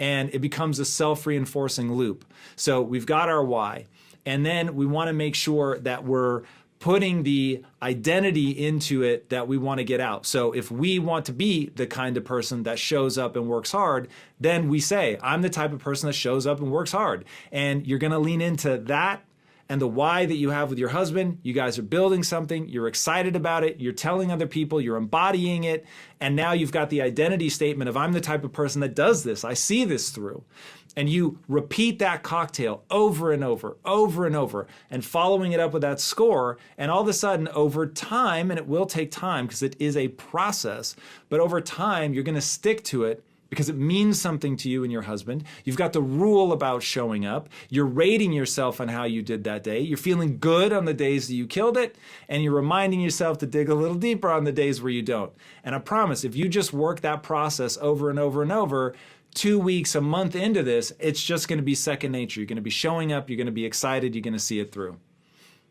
And it becomes a self-reinforcing loop. So we've got our why. And then we want to make sure that we're putting the identity into it that we want to get out. So if we want to be the kind of person that shows up and works hard, then we say, I'm the type of person that shows up and works hard. And you're going to lean into that and the why that you have with your husband. You guys are building something, you're excited about it, you're telling other people, you're embodying it, and now you've got the identity statement of I'm the type of person that does this, I see this through. And you repeat that cocktail over and over, over and over, and following it up with that score, and all of a sudden over time, and it will take time because it is a process, but over time you're going to stick to it because it means something to you and your husband. You've got the rule about showing up. You're rating yourself on how you did that day. You're feeling good on the days that you killed it, and you're reminding yourself to dig a little deeper on the days where you don't. And I promise, if you just work that process over and over and over, 2 weeks, a month into this, it's just going to be second nature. You're going to be showing up, you're going to be excited, you're going to see it through.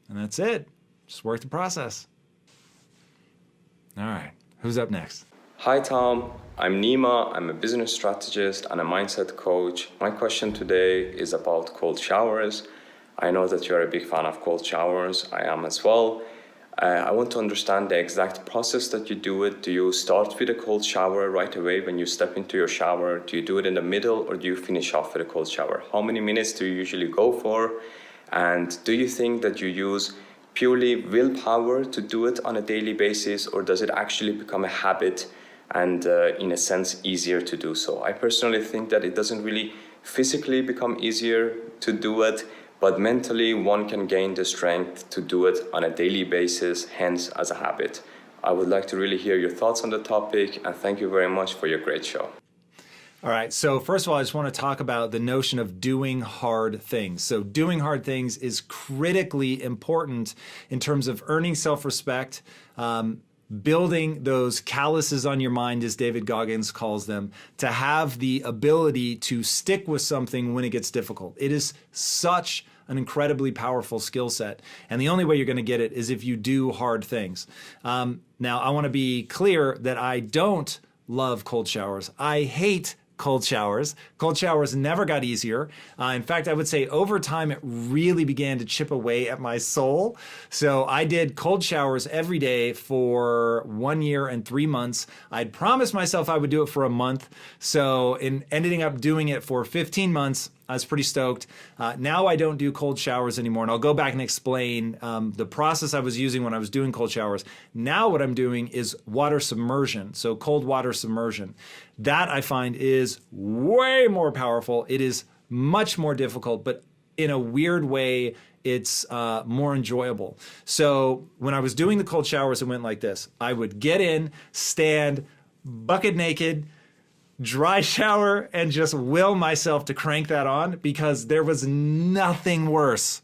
And that's it. Just work the process. All right, who's up next? Hi Tom, I'm Nima. I'm a business strategist and a mindset coach. My question today is about cold showers. I know that you're a big fan of cold showers. I am as well. I want to understand the exact process that you do it. Do you start with a cold shower right away when you step into your shower? Do you do it in the middle, or do you finish off with a cold shower? How many minutes do you usually go for? And do you think that you use purely willpower to do it on a daily basis, or does it actually become a habit and in a sense easier to do so? I personally think that it doesn't really physically become easier to do it, but mentally one can gain the strength to do it on a daily basis, hence as a habit. I would like to really hear your thoughts on the topic, and thank you very much for your great show. All right. So first of all, I just want to talk about the notion of doing hard things. So doing hard things is critically important in terms of earning self-respect, building those calluses on your mind, as David Goggins calls them, to have the ability to stick with something when it gets difficult. It is such an incredibly powerful skill set. And the only way you're going to get it is if you do hard things. Now, I want to be clear that I don't love cold showers. I hate cold showers. Cold showers never got easier. In fact, I would say over time, it really began to chip away at my soul. So I did cold showers every day for 1 year and 3 months. I'd promised myself I would do it for a month. So in ending up doing it for 15 months, I was pretty stoked. Now I don't do cold showers anymore, and I'll go back and explain the process I was using when I was doing cold showers. Now what I'm doing is water submersion, so cold water submersion. That I find is way more powerful. It is much more difficult, but in a weird way, it's more enjoyable. So when I was doing the cold showers, it went like this. I would get in, stand, bucket naked, dry shower, and just will myself to crank that on, because there was nothing worse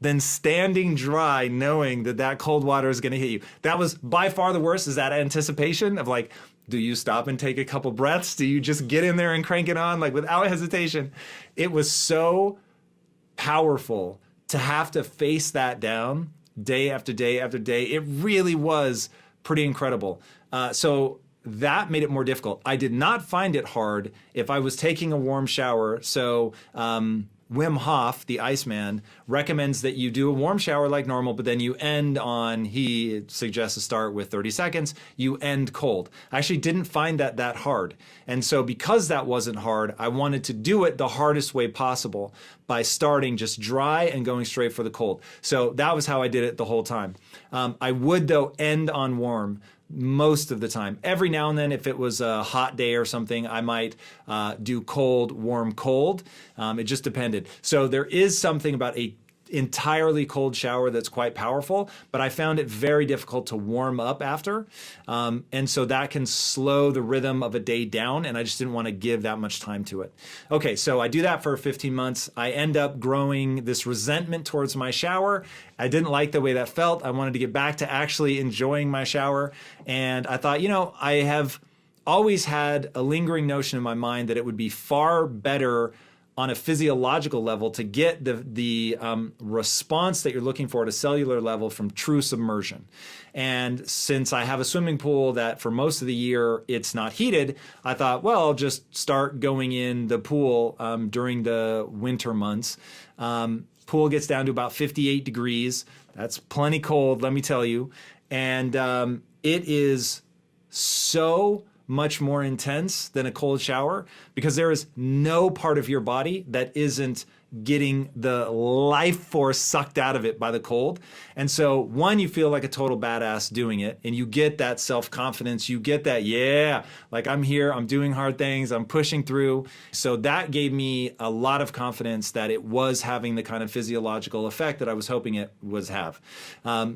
than standing dry knowing that that cold water is going to hit you. That was by far the worst, is that anticipation of like, do you stop and take a couple breaths? Do you just get in there and crank it on like without hesitation? It was so powerful to have to face that down day after day after day. It really was pretty incredible. So that made it more difficult. I did not find it hard if I was taking a warm shower. So Wim Hof, the Iceman, recommends that you do a warm shower like normal, but then you end on, he suggests to start with 30 seconds, you end cold. I actually didn't find that hard. And so because that wasn't hard, I wanted to do it the hardest way possible by starting just dry and going straight for the cold. So that was how I did it the whole time. I would, though, end on warm most of the time. Every now and then, if it was a hot day or something, I might do cold, warm, cold. It just depended. So there is something about a entirely cold shower that's quite powerful, but I found it very difficult to warm up after. And so that can slow the rhythm of a day down, and I just didn't want to give that much time to it. Okay, so I do that for 15 months. I end up growing this resentment towards my shower. I didn't like the way that felt. I wanted to get back to actually enjoying my shower. And I thought, I have always had a lingering notion in my mind that it would be far better on a physiological level to get the response that you're looking for at a cellular level from true submersion. And since I have a swimming pool that for most of the year it's not heated, I thought, well, I'll just start going in the pool during the winter months. Pool gets down to about 58 degrees. That's plenty cold, let me tell you. And it is so much more intense than a cold shower, because there is no part of your body that isn't getting the life force sucked out of it by the cold. And so one, you feel like a total badass doing it, and you get that self-confidence, you get that, yeah, like I'm here, I'm doing hard things, I'm pushing through. So that gave me a lot of confidence that it was having the kind of physiological effect that I was hoping it was have.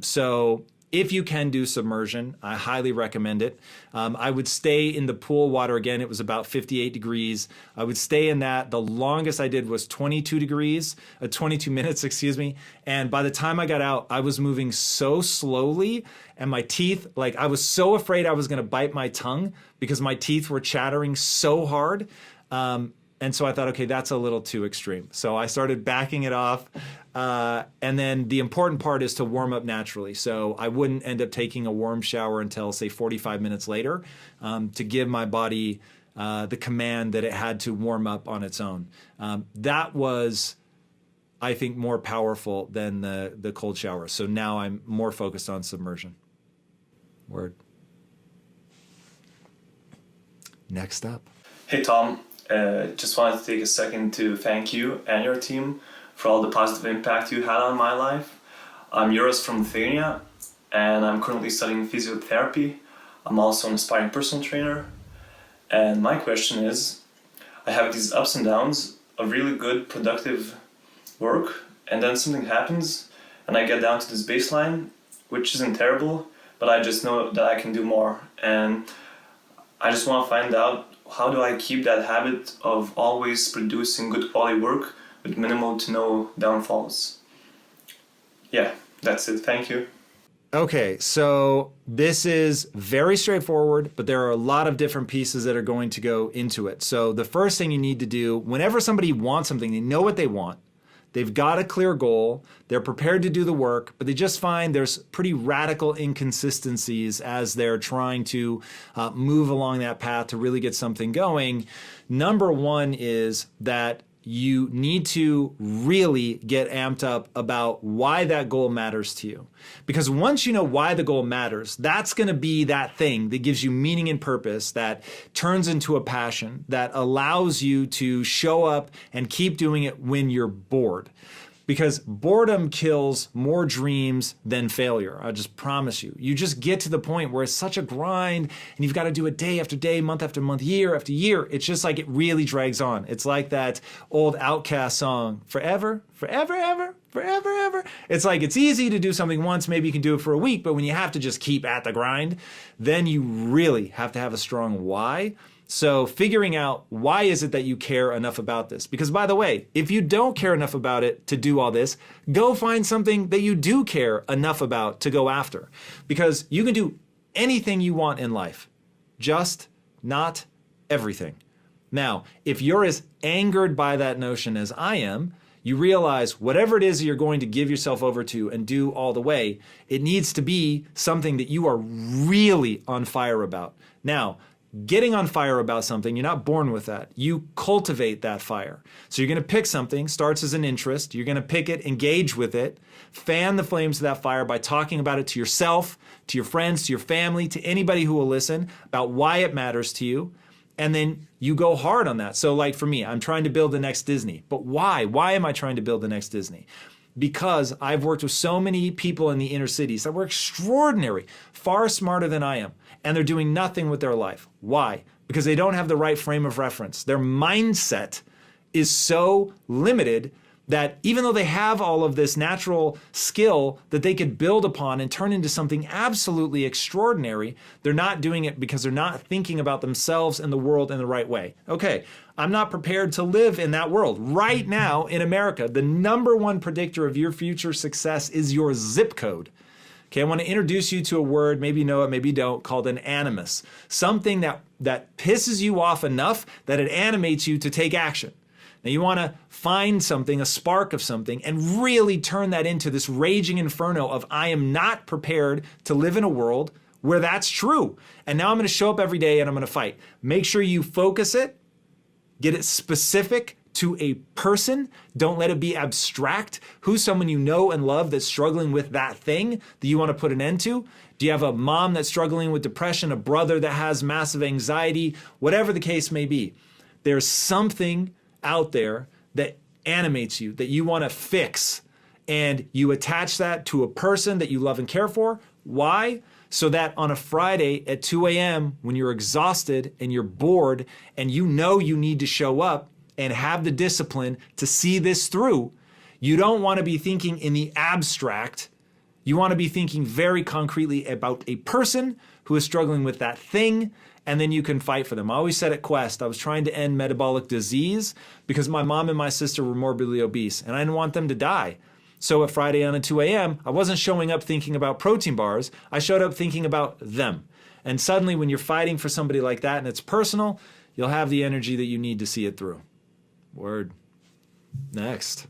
So if you can do submersion, I highly recommend it. I would stay in the pool water again. It was about 58 degrees. I would stay in that. The longest I did was 22 minutes, excuse me. And by the time I got out, I was moving so slowly, and my teeth, like I was so afraid I was going to bite my tongue because my teeth were chattering so hard. And so I thought, okay, that's a little too extreme. So I started backing it off. And then the important part is to warm up naturally. So I wouldn't end up taking a warm shower until, say, 45 minutes later to give my body the command that it had to warm up on its own. That was, I think, more powerful than the cold shower. So now I'm more focused on submersion. Word. Next up. Hey, Tom. Just wanted to take a second to thank you and your team for all the positive impact you had on my life. I'm Euros from Lithuania, and I'm currently studying physiotherapy. I'm also an aspiring personal trainer. And my question is, I have these ups and downs of really good, productive work, and then something happens, and I get down to this baseline, which isn't terrible, but I just know that I can do more. And I just want to find out how do I keep that habit of always producing good quality work with minimal to no downfalls? Yeah, that's it. Thank you. Okay, so this is very straightforward, but there are a lot of different pieces that are going to go into it. So the first thing you need to do, whenever somebody wants something, they know what they want. They've got a clear goal, they're prepared to do the work, but they just find there's pretty radical inconsistencies as they're trying to move along that path to really get something going. Number one is that you need to really get amped up about why that goal matters to you. Because once you know why the goal matters, that's going to be that thing that gives you meaning and purpose, that turns into a passion, that allows you to show up and keep doing it when you're bored. Because boredom kills more dreams than failure. I just promise you. You just get to the point where it's such a grind and you've got to do it day after day, month after month, year after year. It's just like it really drags on. It's like that old Outcast song, forever, forever, ever, forever, ever. It's like it's easy to do something once, maybe you can do it for a week, but when you have to just keep at the grind, then you really have to have a strong why. So figuring out why is it that you care enough about this? Because by the way, if you don't care enough about it to do all this, go find something that you do care enough about to go after. Because you can do anything you want in life, just not everything. Now, if you're as angered by that notion as I am, you realize whatever it is you're going to give yourself over to and do all the way, it needs to be something that you are really on fire about. Now, getting on fire about something, you're not born with that. You cultivate that fire. So you're going to pick something, starts as an interest. You're going to pick it, engage with it, fan the flames of that fire by talking about it to yourself, to your friends, to your family, to anybody who will listen about why it matters to you. And then you go hard on that. So like for me, I'm trying to build the next Disney. But why? Why am I trying to build the next Disney? Because I've worked with so many people in the inner cities that were extraordinary, far smarter than I am, and they're doing nothing with their life. Why? Because they don't have the right frame of reference. Their mindset is so limited that even though they have all of this natural skill that they could build upon and turn into something absolutely extraordinary, they're not doing it because they're not thinking about themselves and the world in the right way. Okay, I'm not prepared to live in that world. Right now in America, the number one predictor of your future success is your zip code. Okay, I want to introduce you to a word, maybe you know it, maybe you don't, called an animus. Something that pisses you off enough that it animates you to take action. Now you want to find something, a spark of something, and really turn that into this raging inferno of I am not prepared to live in a world where that's true. And now I'm going to show up every day and I'm going to fight. Make sure you focus it, get it specific to a person. Don't let it be abstract. Who's someone you know and love that's struggling with that thing that you want to put an end to? Do you have a mom that's struggling with depression, a brother that has massive anxiety? Whatever the case may be, there's something out there that animates you, that you want to fix, and you attach that to a person that you love and care for. Why? So that on a Friday at 2 a.m. when you're exhausted and you're bored and you know you need to show up and have the discipline to see this through, you don't want to be thinking in the abstract. You want to be thinking very concretely about a person who is struggling with that thing, and then you can fight for them. I always said at Quest, I was trying to end metabolic disease because my mom and my sister were morbidly obese, and I didn't want them to die. So at Friday on at 2 a.m., I wasn't showing up thinking about protein bars. I showed up thinking about them. And suddenly when you're fighting for somebody like that and it's personal, you'll have the energy that you need to see it through. Word. Next.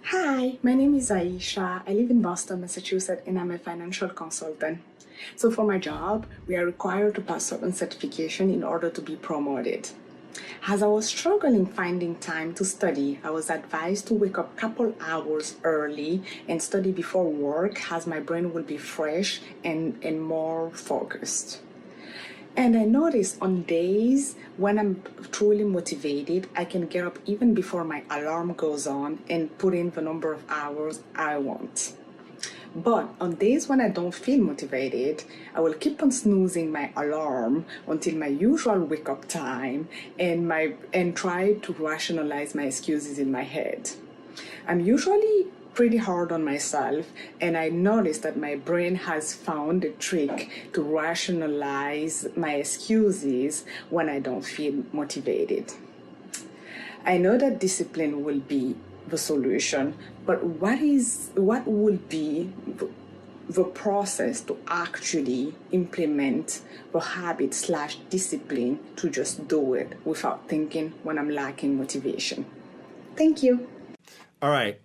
Hi, my name is Aisha. I live in Boston, Massachusetts, and I'm a financial consultant. So for my job, we are required to pass certain certification in order to be promoted. As I was struggling finding time to study, I was advised to wake up a couple hours early and study before work, as my brain will be fresh and more focused. And I noticed on days when I'm truly motivated, I can get up even before my alarm goes on and put in the number of hours I want. But on days when I don't feel motivated, I will keep on snoozing my alarm until my usual wake-up time and try to rationalize my excuses in my head. I'm usually pretty hard on myself, and I noticed that my brain has found a trick to rationalize my excuses when I don't feel motivated. I know that discipline will be the solution, but what will be the process to actually implement the habit/discipline to just do it without thinking when I'm lacking motivation? Thank you. All right.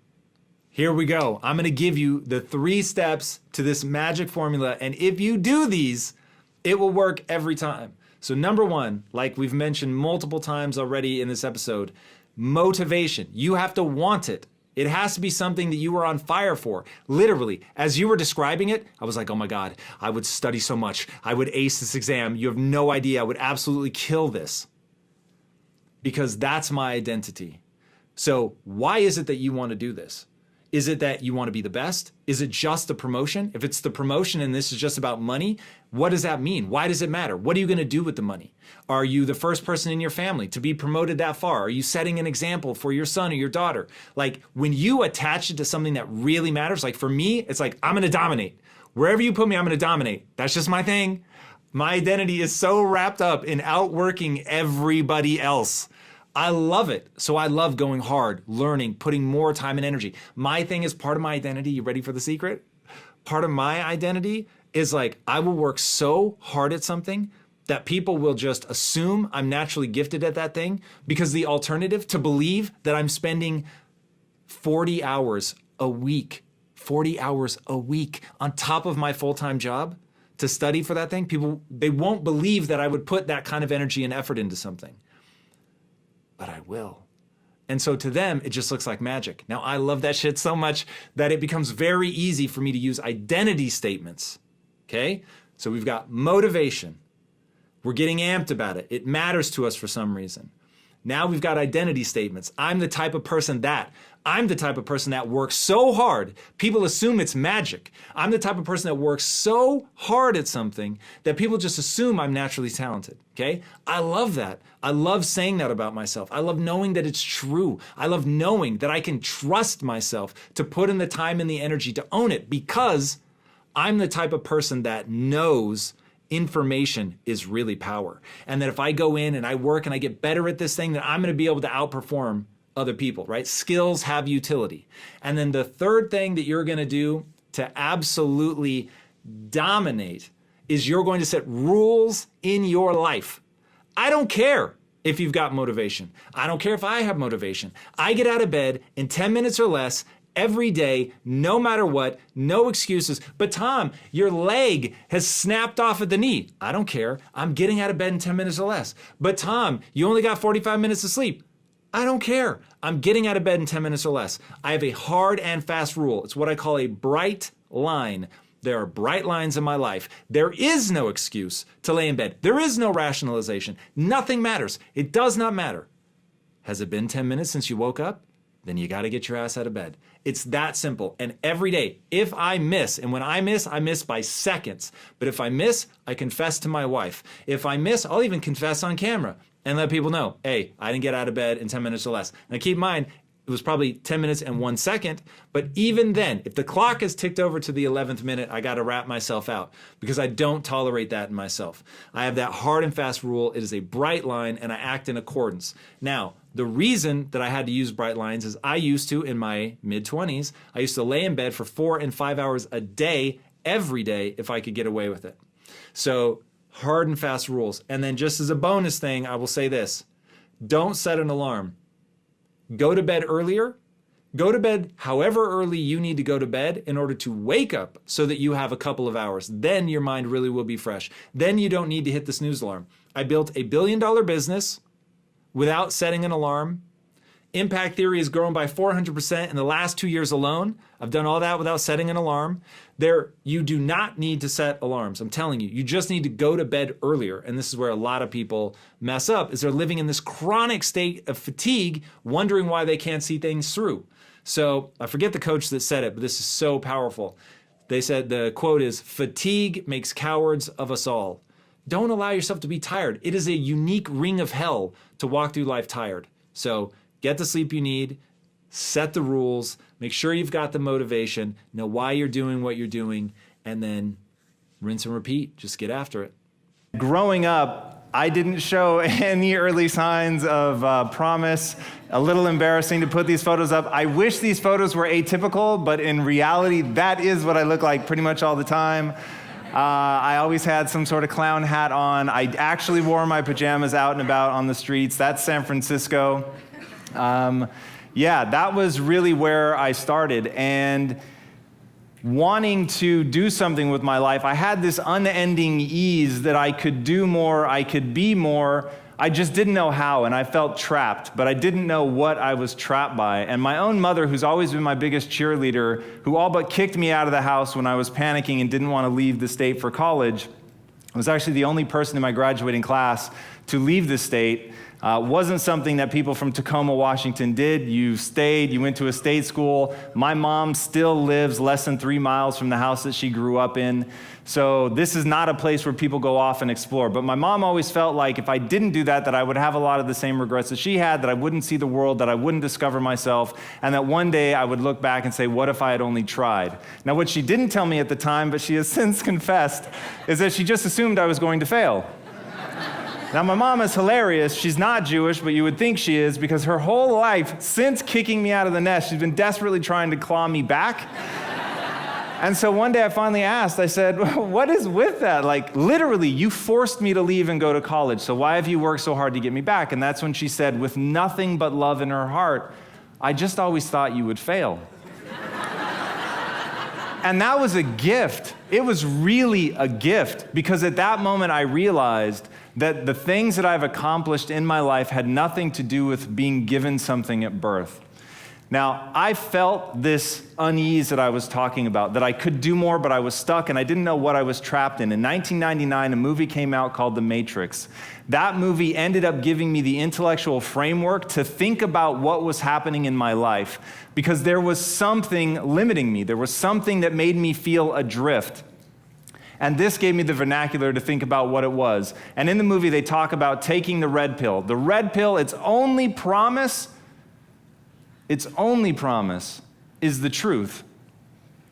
Here we go. I'm going to give you the 3 steps to this magic formula. And if you do these, it will work every time. So number 1, like we've mentioned multiple times already in this episode, motivation. You have to want it. It has to be something that you are on fire for. Literally, as you were describing it, I was like, oh my God, I would study so much. I would ace this exam. You have no idea. I would absolutely kill this. Because that's my identity. So why is it that you want to do this? Is it that you want to be the best? Is it just the promotion? If it's the promotion and this is just about money, what does that mean? Why does it matter? What are you going to do with the money? Are you the first person in your family to be promoted that far? Are you setting an example for your son or your daughter? Like when you attach it to something that really matters, like for me, it's like, I'm going to dominate. Wherever you put me, I'm going to dominate. That's just my thing. My identity is so wrapped up in outworking everybody else. I love it. So I love going hard, learning, putting more time and energy. My thing is part of my identity. You ready for the secret? Part of my identity is like, I will work so hard at something that people will just assume I'm naturally gifted at that thing, because the alternative to believe that I'm spending 40 hours a week on top of my full-time job to study for that thing, people, they won't believe that I would put that kind of energy and effort into something. But I will. And so to them, it just looks like magic. Now, I love that shit so much that it becomes very easy for me to use identity statements. Okay? So we've got motivation. We're getting amped about it. It matters to us for some reason. Now we've got identity statements. I'm the type of person that works so hard, people assume it's magic. I'm the type of person that works so hard at something that people just assume I'm naturally talented, okay? I love that. I love saying that about myself. I love knowing that it's true. I love knowing that I can trust myself to put in the time and the energy to own it, because I'm the type of person that knows information is really power. And that if I go in and I work and I get better at this thing, then I'm going to be able to outperform other people, right? Skills have utility. And then the third thing that you're going to do to absolutely dominate is you're going to set rules in your life. I don't care if you've got motivation. I don't care if I have motivation. I get out of bed in 10 minutes or less every day, no matter what, no excuses. But Tom, your leg has snapped off at the knee. I don't care. I'm getting out of bed in 10 minutes or less. But Tom, you only got 45 minutes of sleep. I don't care. I'm getting out of bed in 10 minutes or less. I have a hard and fast rule. It's what I call a bright line. There are bright lines in my life. There is no excuse to lay in bed. There is no rationalization. Nothing matters. It does not matter. Has it been 10 minutes since you woke up? Then you got to get your ass out of bed. It's that simple. And every day, if I miss, and when I miss by seconds. But if I miss, I confess to my wife. If I miss, I'll even confess on camera and let people know, hey, I didn't get out of bed in 10 minutes or less. Now keep in mind, it was probably 10 minutes and 1 second. But even then, if the clock has ticked over to the 11th minute, I got to wrap myself out, because I don't tolerate that in myself. I have that hard and fast rule. It is a bright line, and I act in accordance. Now, the reason that I had to use bright lines is I used to, in my mid-20s, I used to lay in bed for 4 and 5 hours a day, every day, if I could get away with it. So hard and fast rules. And then just as a bonus thing, I will say this. Don't set an alarm. Go to bed earlier. Go to bed however early you need to go to bed in order to wake up so that you have a couple of hours. Then your mind really will be fresh. Then you don't need to hit the snooze alarm. I built a $1 billion business without setting an alarm. Impact Theory has grown by 400% in the last 2 years alone. I've done all that without setting an alarm. You do not need to set alarms. I'm telling you, you just need to go to bed earlier. And this is where a lot of people mess up, is they're living in this chronic state of fatigue, wondering why they can't see things through. So I forget the coach that said it, but this is so powerful. They said, the quote is, "Fatigue makes cowards of us all." Don't allow yourself to be tired. It is a unique ring of hell to walk through life tired. So get the sleep you need, set the rules, make sure you've got the motivation, know why you're doing what you're doing, and then rinse and repeat. Just get after it. Growing up, I didn't show any early signs of promise. A little embarrassing to put these photos up. I wish these photos were atypical, but in reality, that is what I look like pretty much all the time. I always had some sort of clown hat on. I actually wore my pajamas out and about on the streets. That's San Francisco. Yeah, that was really where I started. And wanting to do something with my life, I had this unending ease that I could do more, I could be more. I just didn't know how, and I felt trapped, but I didn't know what I was trapped by. And my own mother, who's always been my biggest cheerleader, who all but kicked me out of the house when I was panicking and didn't want to leave the state for college, was actually the only person in my graduating class to leave the state. Wasn't something that people from Tacoma, Washington did. You stayed, you went to a state school. My mom still lives less than 3 miles from the house that she grew up in. So this is not a place where people go off and explore. But my mom always felt like if I didn't do that, that I would have a lot of the same regrets that she had, that I wouldn't see the world, that I wouldn't discover myself, and that one day I would look back and say, what if I had only tried? Now, what she didn't tell me at the time, but she has since confessed, is that she just assumed I was going to fail. Now, my mom is hilarious. She's not Jewish, but you would think she is, because her whole life, since kicking me out of the nest, she's been desperately trying to claw me back. And so one day I finally asked, I said, what is with that? Like, literally, you forced me to leave and go to college, so why have you worked so hard to get me back? And that's when she said, with nothing but love in her heart, I just always thought you would fail. And that was a gift. It was really a gift, because at that moment I realized that the things that I've accomplished in my life had nothing to do with being given something at birth. Now, I felt this unease that I was talking about, that I could do more, but I was stuck and I didn't know what I was trapped in. In 1999, a movie came out called The Matrix. That movie ended up giving me the intellectual framework to think about what was happening in my life, because there was something limiting me. There was something that made me feel adrift. And this gave me the vernacular to think about what it was. And in the movie, they talk about taking the red pill. The red pill, its only promise is the truth.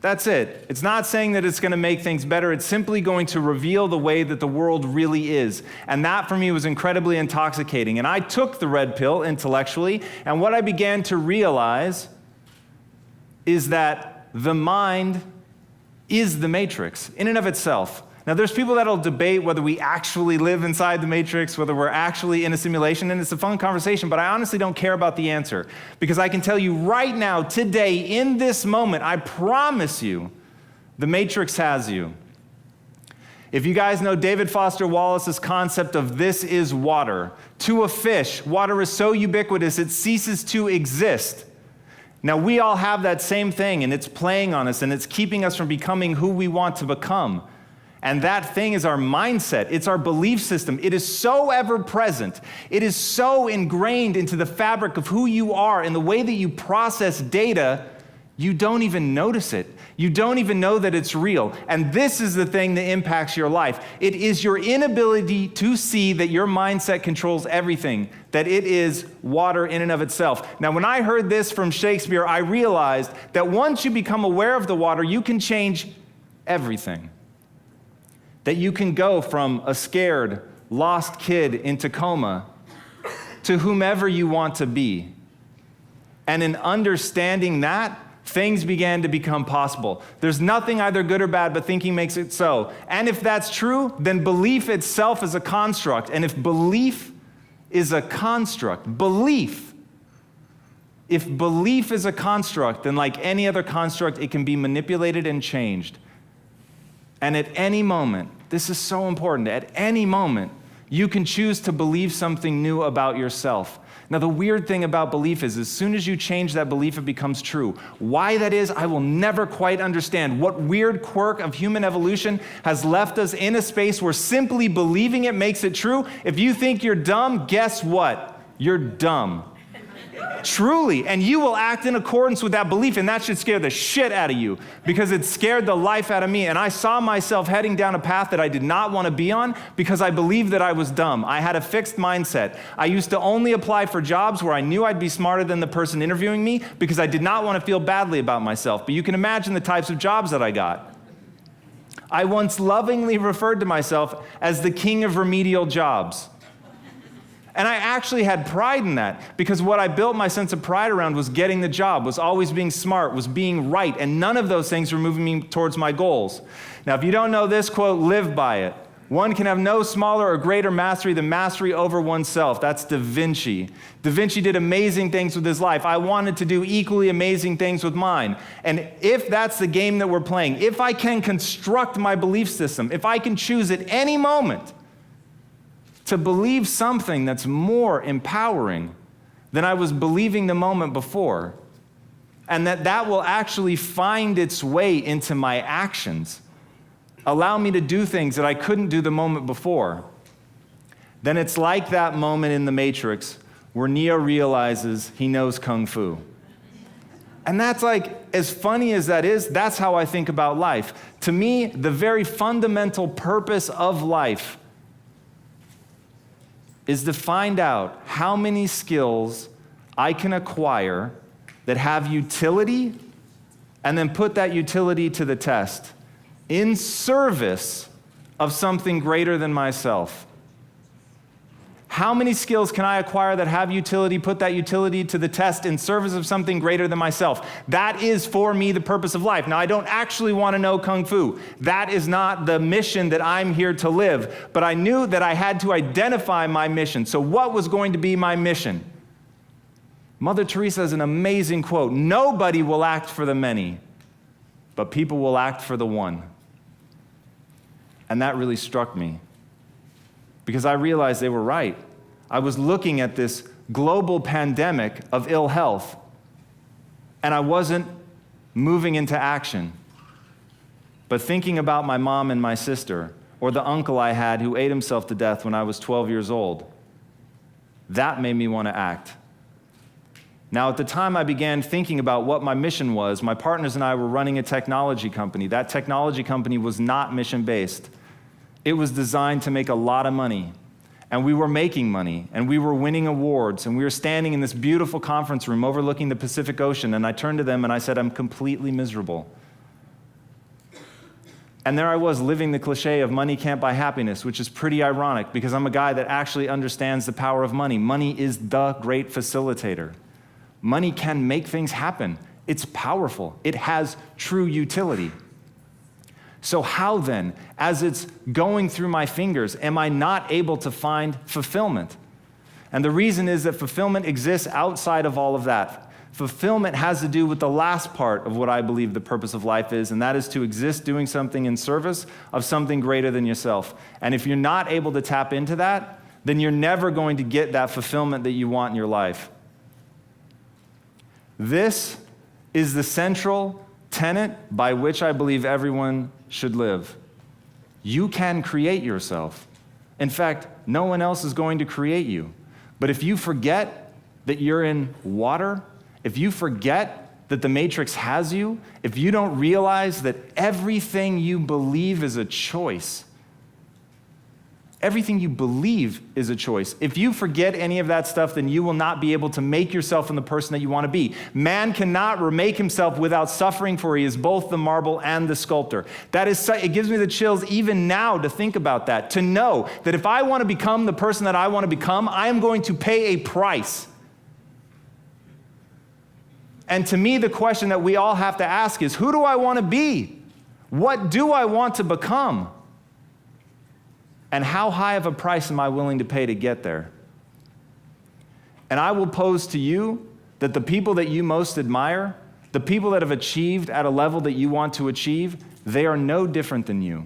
That's it. It's not saying that it's going to make things better. It's simply going to reveal the way that the world really is. And that, for me, was incredibly intoxicating. And I took the red pill intellectually, and what I began to realize is that the mind is the matrix in and of itself. Now, there's people that'll debate whether we actually live inside the matrix, whether we're actually in a simulation, and it's a fun conversation, but I honestly don't care about the answer, because I can tell you right now, today, in this moment, I promise you, the matrix has you. If you guys know David Foster Wallace's concept of this is water, to a fish, water is so ubiquitous it ceases to exist. Now, we all have that same thing, and it's playing on us, and it's keeping us from becoming who we want to become. And that thing is our mindset. It's our belief system. It is so ever present. It is so ingrained into the fabric of who you are and the way that you process data, you don't even notice it. You don't even know that it's real. And this is the thing that impacts your life. It is your inability to see that your mindset controls everything, that it is water in and of itself. Now, when I heard this from Shakespeare, I realized that once you become aware of the water, you can change everything. That you can go from a scared, lost kid in Tacoma to whomever you want to be. And in understanding that, things began to become possible. There's nothing either good or bad, but thinking makes it so. And if that's true, then belief itself is a construct. And if belief is a construct, if belief is a construct, then like any other construct, it can be manipulated and changed. And at any moment, this is so important, at any moment, you can choose to believe something new about yourself. Now, the weird thing about belief is as soon as you change that belief, it becomes true. Why that is, I will never quite understand. What weird quirk of human evolution has left us in a space where simply believing it makes it true? If you think you're dumb, guess what? You're dumb. truly. And you will act in accordance with that belief, and that should scare the shit out of you, because it scared the life out of me. And I saw myself heading down a path that I did not want to be on because I believed that I was dumb. I had a fixed mindset. I used to only apply for jobs where I knew I'd be smarter than the person interviewing me because I did not want to feel badly about myself. But you can imagine the types of jobs that I got. I once lovingly referred to myself as the king of remedial jobs. And I actually had pride in that, because what I built my sense of pride around was getting the job, was always being smart, was being right, and none of those things were moving me towards my goals. Now, if you don't know this quote, live by it. One can have no smaller or greater mastery than mastery over oneself. That's Da Vinci. Da Vinci did amazing things with his life. I wanted to do equally amazing things with mine. And if that's the game that we're playing, if I can construct my belief system, if I can choose at any moment to believe something that's more empowering than I was believing the moment before, and that will actually find its way into my actions, allow me to do things that I couldn't do the moment before, then it's like that moment in The Matrix where Neo realizes he knows Kung Fu. And that's like, as funny as that is, that's how I think about life. To me, the very fundamental purpose of life is to find out how many skills I can acquire that have utility, and then put that utility to the test in service of something greater than myself. How many skills can I acquire that have utility, put that utility to the test in service of something greater than myself? That is, for me, the purpose of life. Now, I don't actually want to know Kung Fu. That is not the mission that I'm here to live. But I knew that I had to identify my mission. So what was going to be my mission? Mother Teresa has an amazing quote. Nobody will act for the many, but people will act for the one. And that really struck me, because I realized they were right. I was looking at this global pandemic of ill health, and I wasn't moving into action, but thinking about my mom and my sister, or the uncle I had who ate himself to death when I was 12 years old. That made me want to act. Now, at the time I began thinking about what my mission was, my partners and I were running a technology company. That technology company was not mission-based. It was designed to make a lot of money. And we were making money, and we were winning awards, and we were standing in this beautiful conference room overlooking the Pacific Ocean, and I turned to them and I said, I'm completely miserable. And there I was, living the cliche of money can't buy happiness, which is pretty ironic, because I'm a guy that actually understands the power of money. Money is the great facilitator. Money can make things happen. It's powerful. It has true utility. So how then, as it's going through my fingers, am I not able to find fulfillment? And the reason is that fulfillment exists outside of all of that. Fulfillment has to do with the last part of what I believe the purpose of life is, and that is to exist doing something in service of something greater than yourself. And if you're not able to tap into that, then you're never going to get that fulfillment that you want in your life. This is the central tenet by which I believe everyone should live. You can create yourself. In fact, no one else is going to create you. But if you forget that you're in water, if you forget that the Matrix has you, if you don't realize that everything you believe is a choice, everything you believe is a choice. If you forget any of that stuff, then you will not be able to make yourself into the person that you want to be. Man cannot remake himself without suffering, for he is both the marble and the sculptor. That is, it gives me the chills even now to think about that, to know that if I want to become the person that I want to become, I am going to pay a price. And to me, the question that we all have to ask is, who do I want to be? What do I want to become? And how high of a price am I willing to pay to get there? And I will pose to you that the people that you most admire, the people that have achieved at a level that you want to achieve, they are no different than you.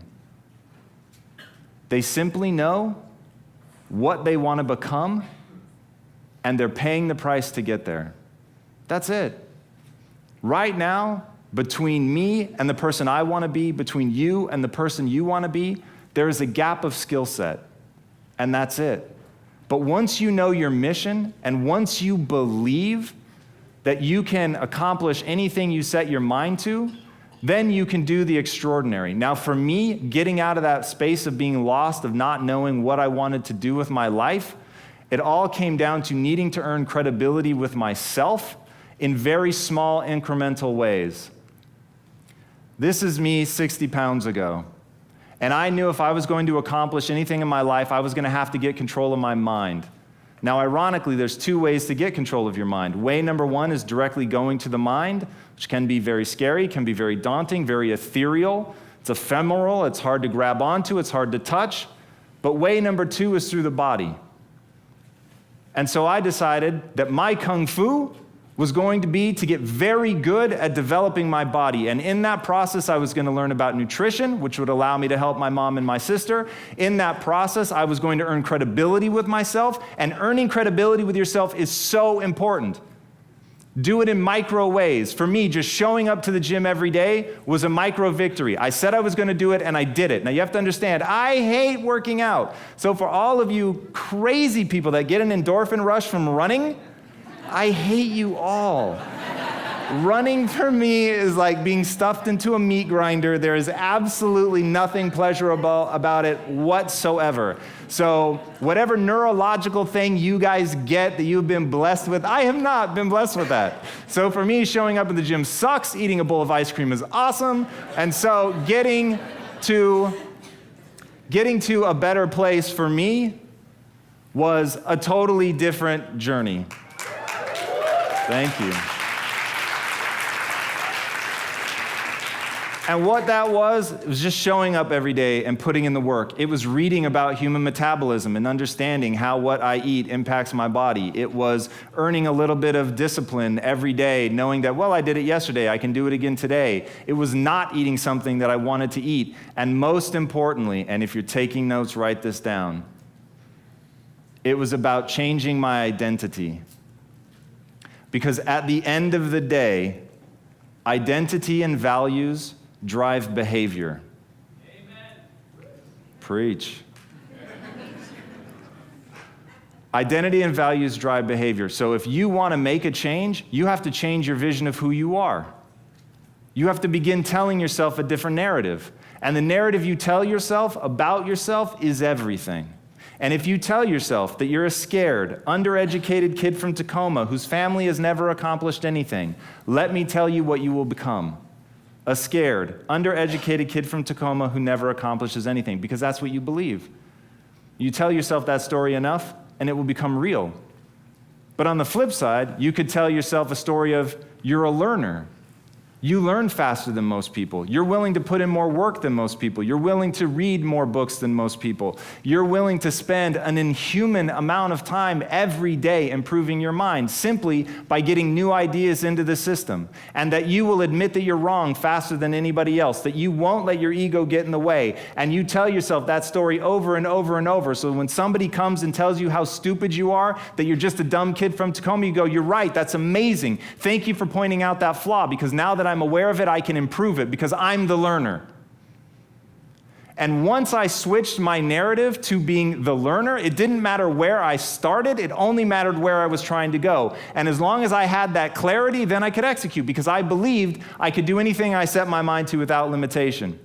They simply know what they want to become, and they're paying the price to get there. That's it. Right now, between me and the person I want to be, between you and the person you want to be, there is a gap of skill set, and that's it. But once you know your mission, and once you believe that you can accomplish anything you set your mind to, then you can do the extraordinary. Now for me, getting out of that space of being lost, of not knowing what I wanted to do with my life, it all came down to needing to earn credibility with myself in very small incremental ways. This is me 60 pounds ago. And I knew if I was going to accomplish anything in my life, I was going to have to get control of my mind. Now, ironically, there's two ways to get control of your mind. Way number one is directly going to the mind, which can be very scary, can be very daunting, very ethereal. It's ephemeral, it's hard to grab onto, it's hard to touch. But way number two is through the body. And so I decided that my kung fu was going to be to get very good at developing my body. And in that process, I was going to learn about nutrition, which would allow me to help my mom and my sister. In that process, I was going to earn credibility with myself, and earning credibility with yourself is so important. Do it in micro ways. For me, just showing up to the gym every day was a micro victory. I said I was going to do it, and I did it. Now, you have to understand, I hate working out. So for all of you crazy people that get an endorphin rush from running, I hate you all. Running for me is like being stuffed into a meat grinder. There is absolutely nothing pleasurable about it whatsoever. So whatever neurological thing you guys get that you've been blessed with, I have not been blessed with that. So for me, showing up in the gym sucks. Eating a bowl of ice cream is awesome. And so getting to a better place for me was a totally different journey. Thank you. And what that was just showing up every day and putting in the work. It was reading about human metabolism and understanding how what I eat impacts my body. It was earning a little bit of discipline every day, knowing that, well, I did it yesterday, I can do it again today. It was not eating something that I wanted to eat. And most importantly, and if you're taking notes, write this down, it was about changing my identity. Because at the end of the day, identity and values drive behavior. Amen. Preach. Identity and values drive behavior. So if you want to make a change, you have to change your vision of who you are. You have to begin telling yourself a different narrative. And the narrative you tell yourself about yourself is everything. And if you tell yourself that you're a scared, undereducated kid from Tacoma whose family has never accomplished anything, let me tell you what you will become. A scared, undereducated kid from Tacoma who never accomplishes anything, because that's what you believe. You tell yourself that story enough, and it will become real. But on the flip side, you could tell yourself a story of you're a learner. You learn faster than most people. You're willing to put in more work than most people. You're willing to read more books than most people. You're willing to spend an inhuman amount of time every day improving your mind simply by getting new ideas into the system. And that you will admit that you're wrong faster than anybody else, that you won't let your ego get in the way. And you tell yourself that story over and over and over. So when somebody comes and tells you how stupid you are, that you're just a dumb kid from Tacoma, you go, you're right, that's amazing. Thank you for pointing out that flaw, because now that I'm aware of it, I can improve it because I'm the learner. And once I switched my narrative to being the learner, it didn't matter where I started, it only mattered where I was trying to go. And as long as I had that clarity, then I could execute because I believed I could do anything I set my mind to without limitation.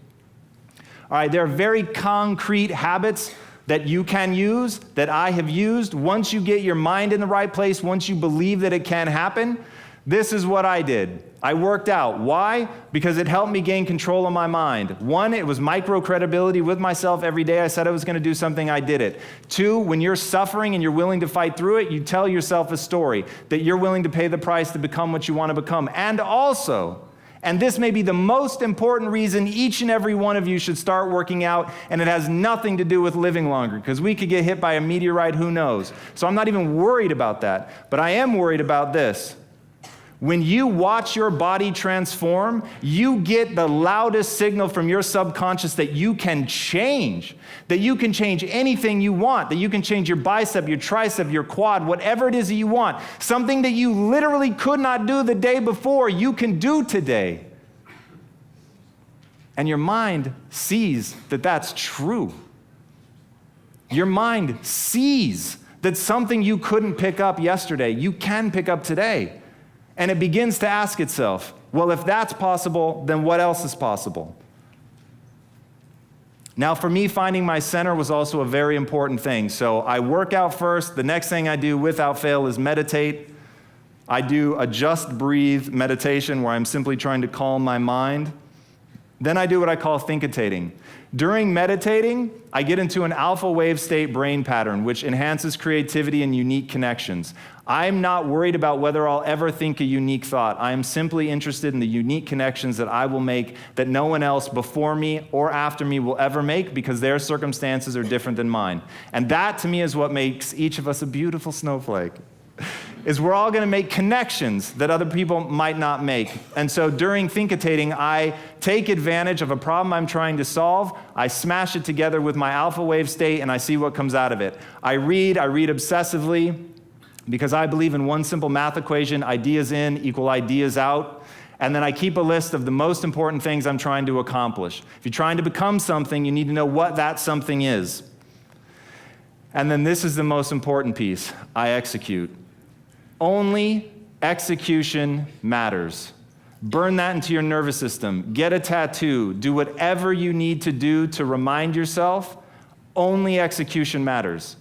All right, there are very concrete habits that you can use, that I have used. Once you get your mind in the right place, once you believe that it can happen, this is what I did. I worked out. Why? Because it helped me gain control of my mind. One, it was micro credibility with myself every day. I said I was going to do something, I did it. Two, when you're suffering and you're willing to fight through it, you tell yourself a story that you're willing to pay the price to become what you want to become. And also, and this may be the most important reason each and every one of you should start working out, and it has nothing to do with living longer, because we could get hit by a meteorite, who knows? So I'm not even worried about that, but I am worried about this. When you watch your body transform, you get the loudest signal from your subconscious that you can change anything you want, that you can change your bicep, your tricep, your quad, whatever it is that you want. Something that you literally could not do the day before, you can do today. And your mind sees that that's true. Your mind sees that something you couldn't pick up yesterday, you can pick up today. And it begins to ask itself, well, if that's possible, then what else is possible? Now, for me, finding my center was also a very important thing. So I work out first. The next thing I do without fail is meditate. I do a just breathe meditation where I'm simply trying to calm my mind. Then I do what I call thinkitating. During meditating, I get into an alpha wave state brain pattern, which enhances creativity and unique connections. I'm not worried about whether I'll ever think a unique thought. I am simply interested in the unique connections that I will make that no one else before me or after me will ever make, because their circumstances are different than mine. And that, to me, is what makes each of us a beautiful snowflake. Is we're all going to make connections that other people might not make. And so during thinkitating, I take advantage of a problem I'm trying to solve, I smash it together with my alpha wave state, and I see what comes out of it. I read obsessively, because I believe in one simple math equation: ideas in equal ideas out. And then I keep a list of the most important things I'm trying to accomplish. If you're trying to become something, you need to know what that something is. And then this is the most important piece: I execute. Only execution matters. Burn that into your nervous system. Get a tattoo. Do whatever you need to do to remind yourself, only execution matters.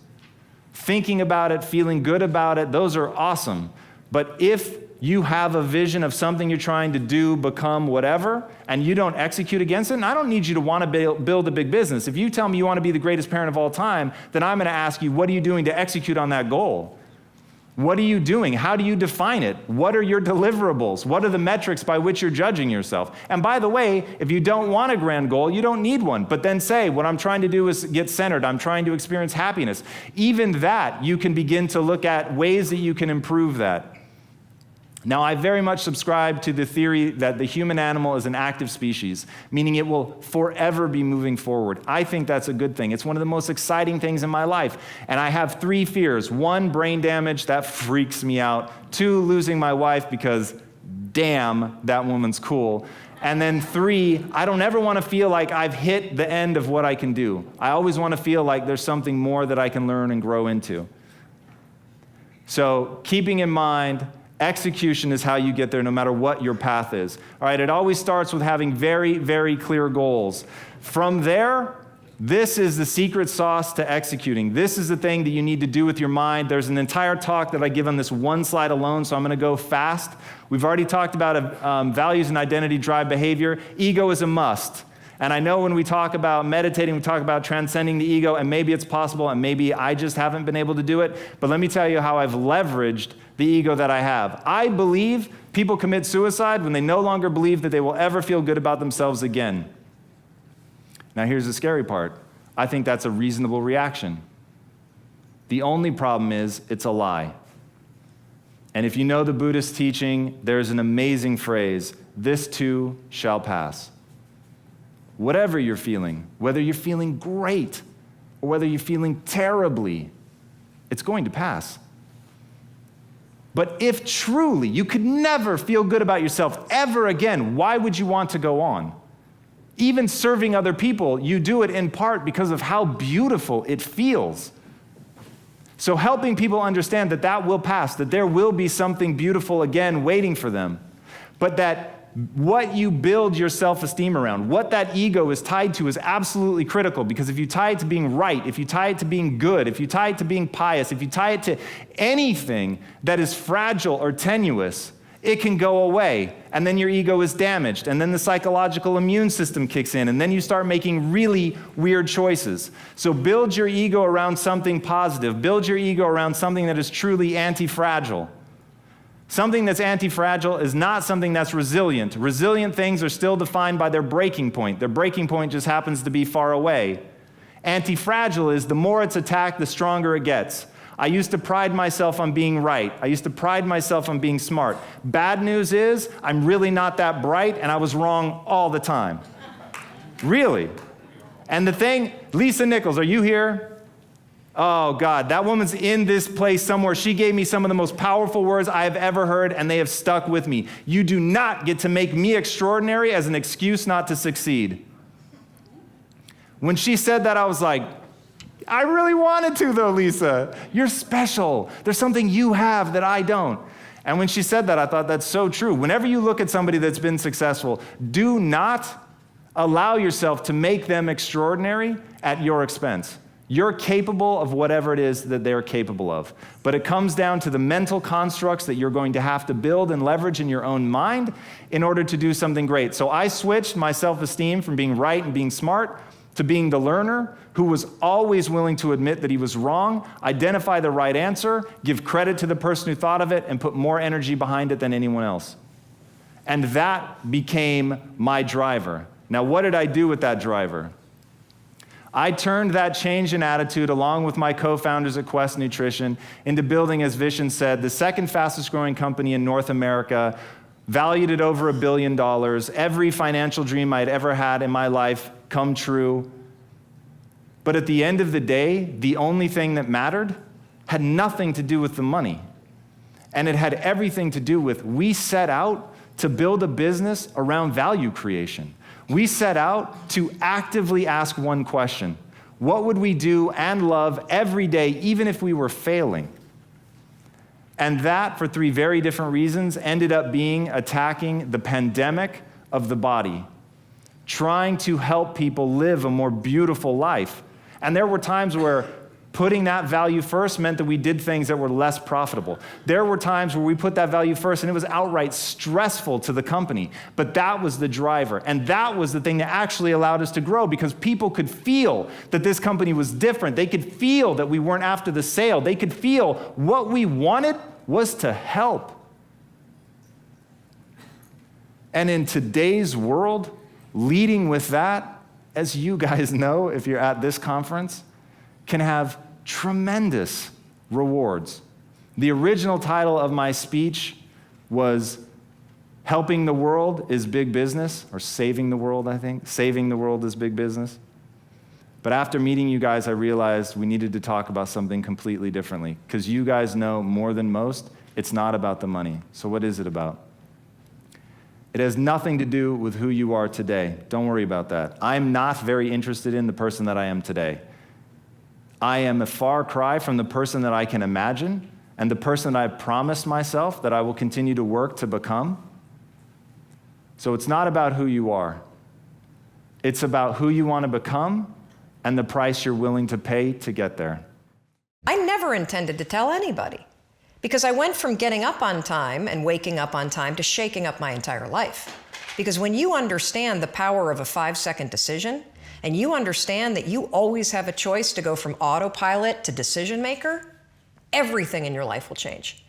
Thinking about it, feeling good about it, those are awesome. But if you have a vision of something you're trying to do, become, whatever, and you don't execute against it, and I don't need you to want to build a big business. If you tell me you want to be the greatest parent of all time, then I'm going to ask you, what are you doing to execute on that goal? What are you doing? How do you define it? What are your deliverables? What are the metrics by which you're judging yourself? And by the way, if you don't want a grand goal, you don't need one. But then say, what I'm trying to do is get centered. I'm trying to experience happiness. Even that, you can begin to look at ways that you can improve that. Now, I very much subscribe to the theory that the human animal is an active species, meaning it will forever be moving forward. I think that's a good thing. It's one of the most exciting things in my life. And I have 3 fears. 1, brain damage. That freaks me out. 2, losing my wife, because damn, that woman's cool. And then 3, I don't ever want to feel like I've hit the end of what I can do. I always want to feel like there's something more that I can learn and grow into. So keeping in mind, execution is how you get there, no matter what your path is. All right, it always starts with having very, very clear goals. From there, this is the secret sauce to executing. This is the thing that you need to do with your mind. There's an entire talk that I give on this one slide alone, so I'm going to go fast. We've already talked about values and identity drive behavior. Ego is a must. And I know when we talk about meditating, we talk about transcending the ego, and maybe it's possible, and maybe I just haven't been able to do it. But let me tell you how I've leveraged the ego that I have. I believe people commit suicide when they no longer believe that they will ever feel good about themselves again. Now here's the scary part. I think that's a reasonable reaction. The only problem is it's a lie. And if you know the Buddhist teaching, there's an amazing phrase: this too shall pass. Whatever you're feeling, whether you're feeling great or whether you're feeling terribly, it's going to pass. But if truly you could never feel good about yourself ever again, why would you want to go on? Even serving other people, you do it in part because of how beautiful it feels. So helping people understand that that will pass, that there will be something beautiful again waiting for them, but that what you build your self-esteem around, what that ego is tied to, is absolutely critical. Because if you tie it to being right, if you tie it to being good, if you tie it to being pious, if you tie it to anything that is fragile or tenuous, it can go away. And then your ego is damaged. And then the psychological immune system kicks in. And then you start making really weird choices. So build your ego around something positive. Build your ego around something that is truly anti-fragile. Something that's anti-fragile is not something that's resilient. Resilient things are still defined by their breaking point. Their breaking point just happens to be far away. Anti-fragile is the more it's attacked, the stronger it gets. I used to pride myself on being right. I used to pride myself on being smart. Bad news is, I'm really not that bright, and I was wrong all the time. Really. And the thing, Lisa Nichols, are you here? Oh, God, that woman's in this place somewhere. She gave me some of the most powerful words I have ever heard, and they have stuck with me. You do not get to make me extraordinary as an excuse not to succeed. When she said that, I was like, I really wanted to, though, Lisa. You're special. There's something you have that I don't. And when she said that, I thought that's so true. Whenever you look at somebody that's been successful, do not allow yourself to make them extraordinary at your expense. You're capable of whatever it is that they're capable of. But it comes down to the mental constructs that you're going to have to build and leverage in your own mind in order to do something great. So I switched my self-esteem from being right and being smart to being the learner who was always willing to admit that he was wrong, identify the right answer, give credit to the person who thought of it, and put more energy behind it than anyone else. And that became my driver. Now, what did I do with that driver? I turned that change in attitude, along with my co-founders at Quest Nutrition, into building, as Vishen said, the second fastest growing company in North America, valued at over $1 billion. Every financial dream I'd ever had in my life come true. But at the end of the day, the only thing that mattered had nothing to do with the money. And it had everything to do with, we set out to build a business around value creation. We set out to actively ask one question: what would we do and love every day, even if we were failing? And that, for three very different reasons, ended up being attacking the pandemic of the body, trying to help people live a more beautiful life. And there were times where putting that value first meant that we did things that were less profitable. There were times where we put that value first and it was outright stressful to the company. But that was the driver. And that was the thing that actually allowed us to grow, because people could feel that this company was different. They could feel that we weren't after the sale. They could feel what we wanted was to help. And in today's world, leading with that, as you guys know if you're at this conference, can have tremendous rewards. The original title of my speech was Helping the World is Big Business, or Saving the World, I think. Saving the World is Big Business. But after meeting you guys, I realized we needed to talk about something completely differently, because you guys know more than most, it's not about the money. So what is it about? It has nothing to do with who you are today. Don't worry about that. I'm not very interested in the person that I am today. I am a far cry from the person that I can imagine and the person that I've promised myself that I will continue to work to become. So it's not about who you are. It's about who you want to become and the price you're willing to pay to get there. I never intended to tell anybody, because I went from getting up on time and waking up on time to shaking up my entire life. Because when you understand the power of a 5-second decision, and you understand that you always have a choice to go from autopilot to decision maker, everything in your life will change.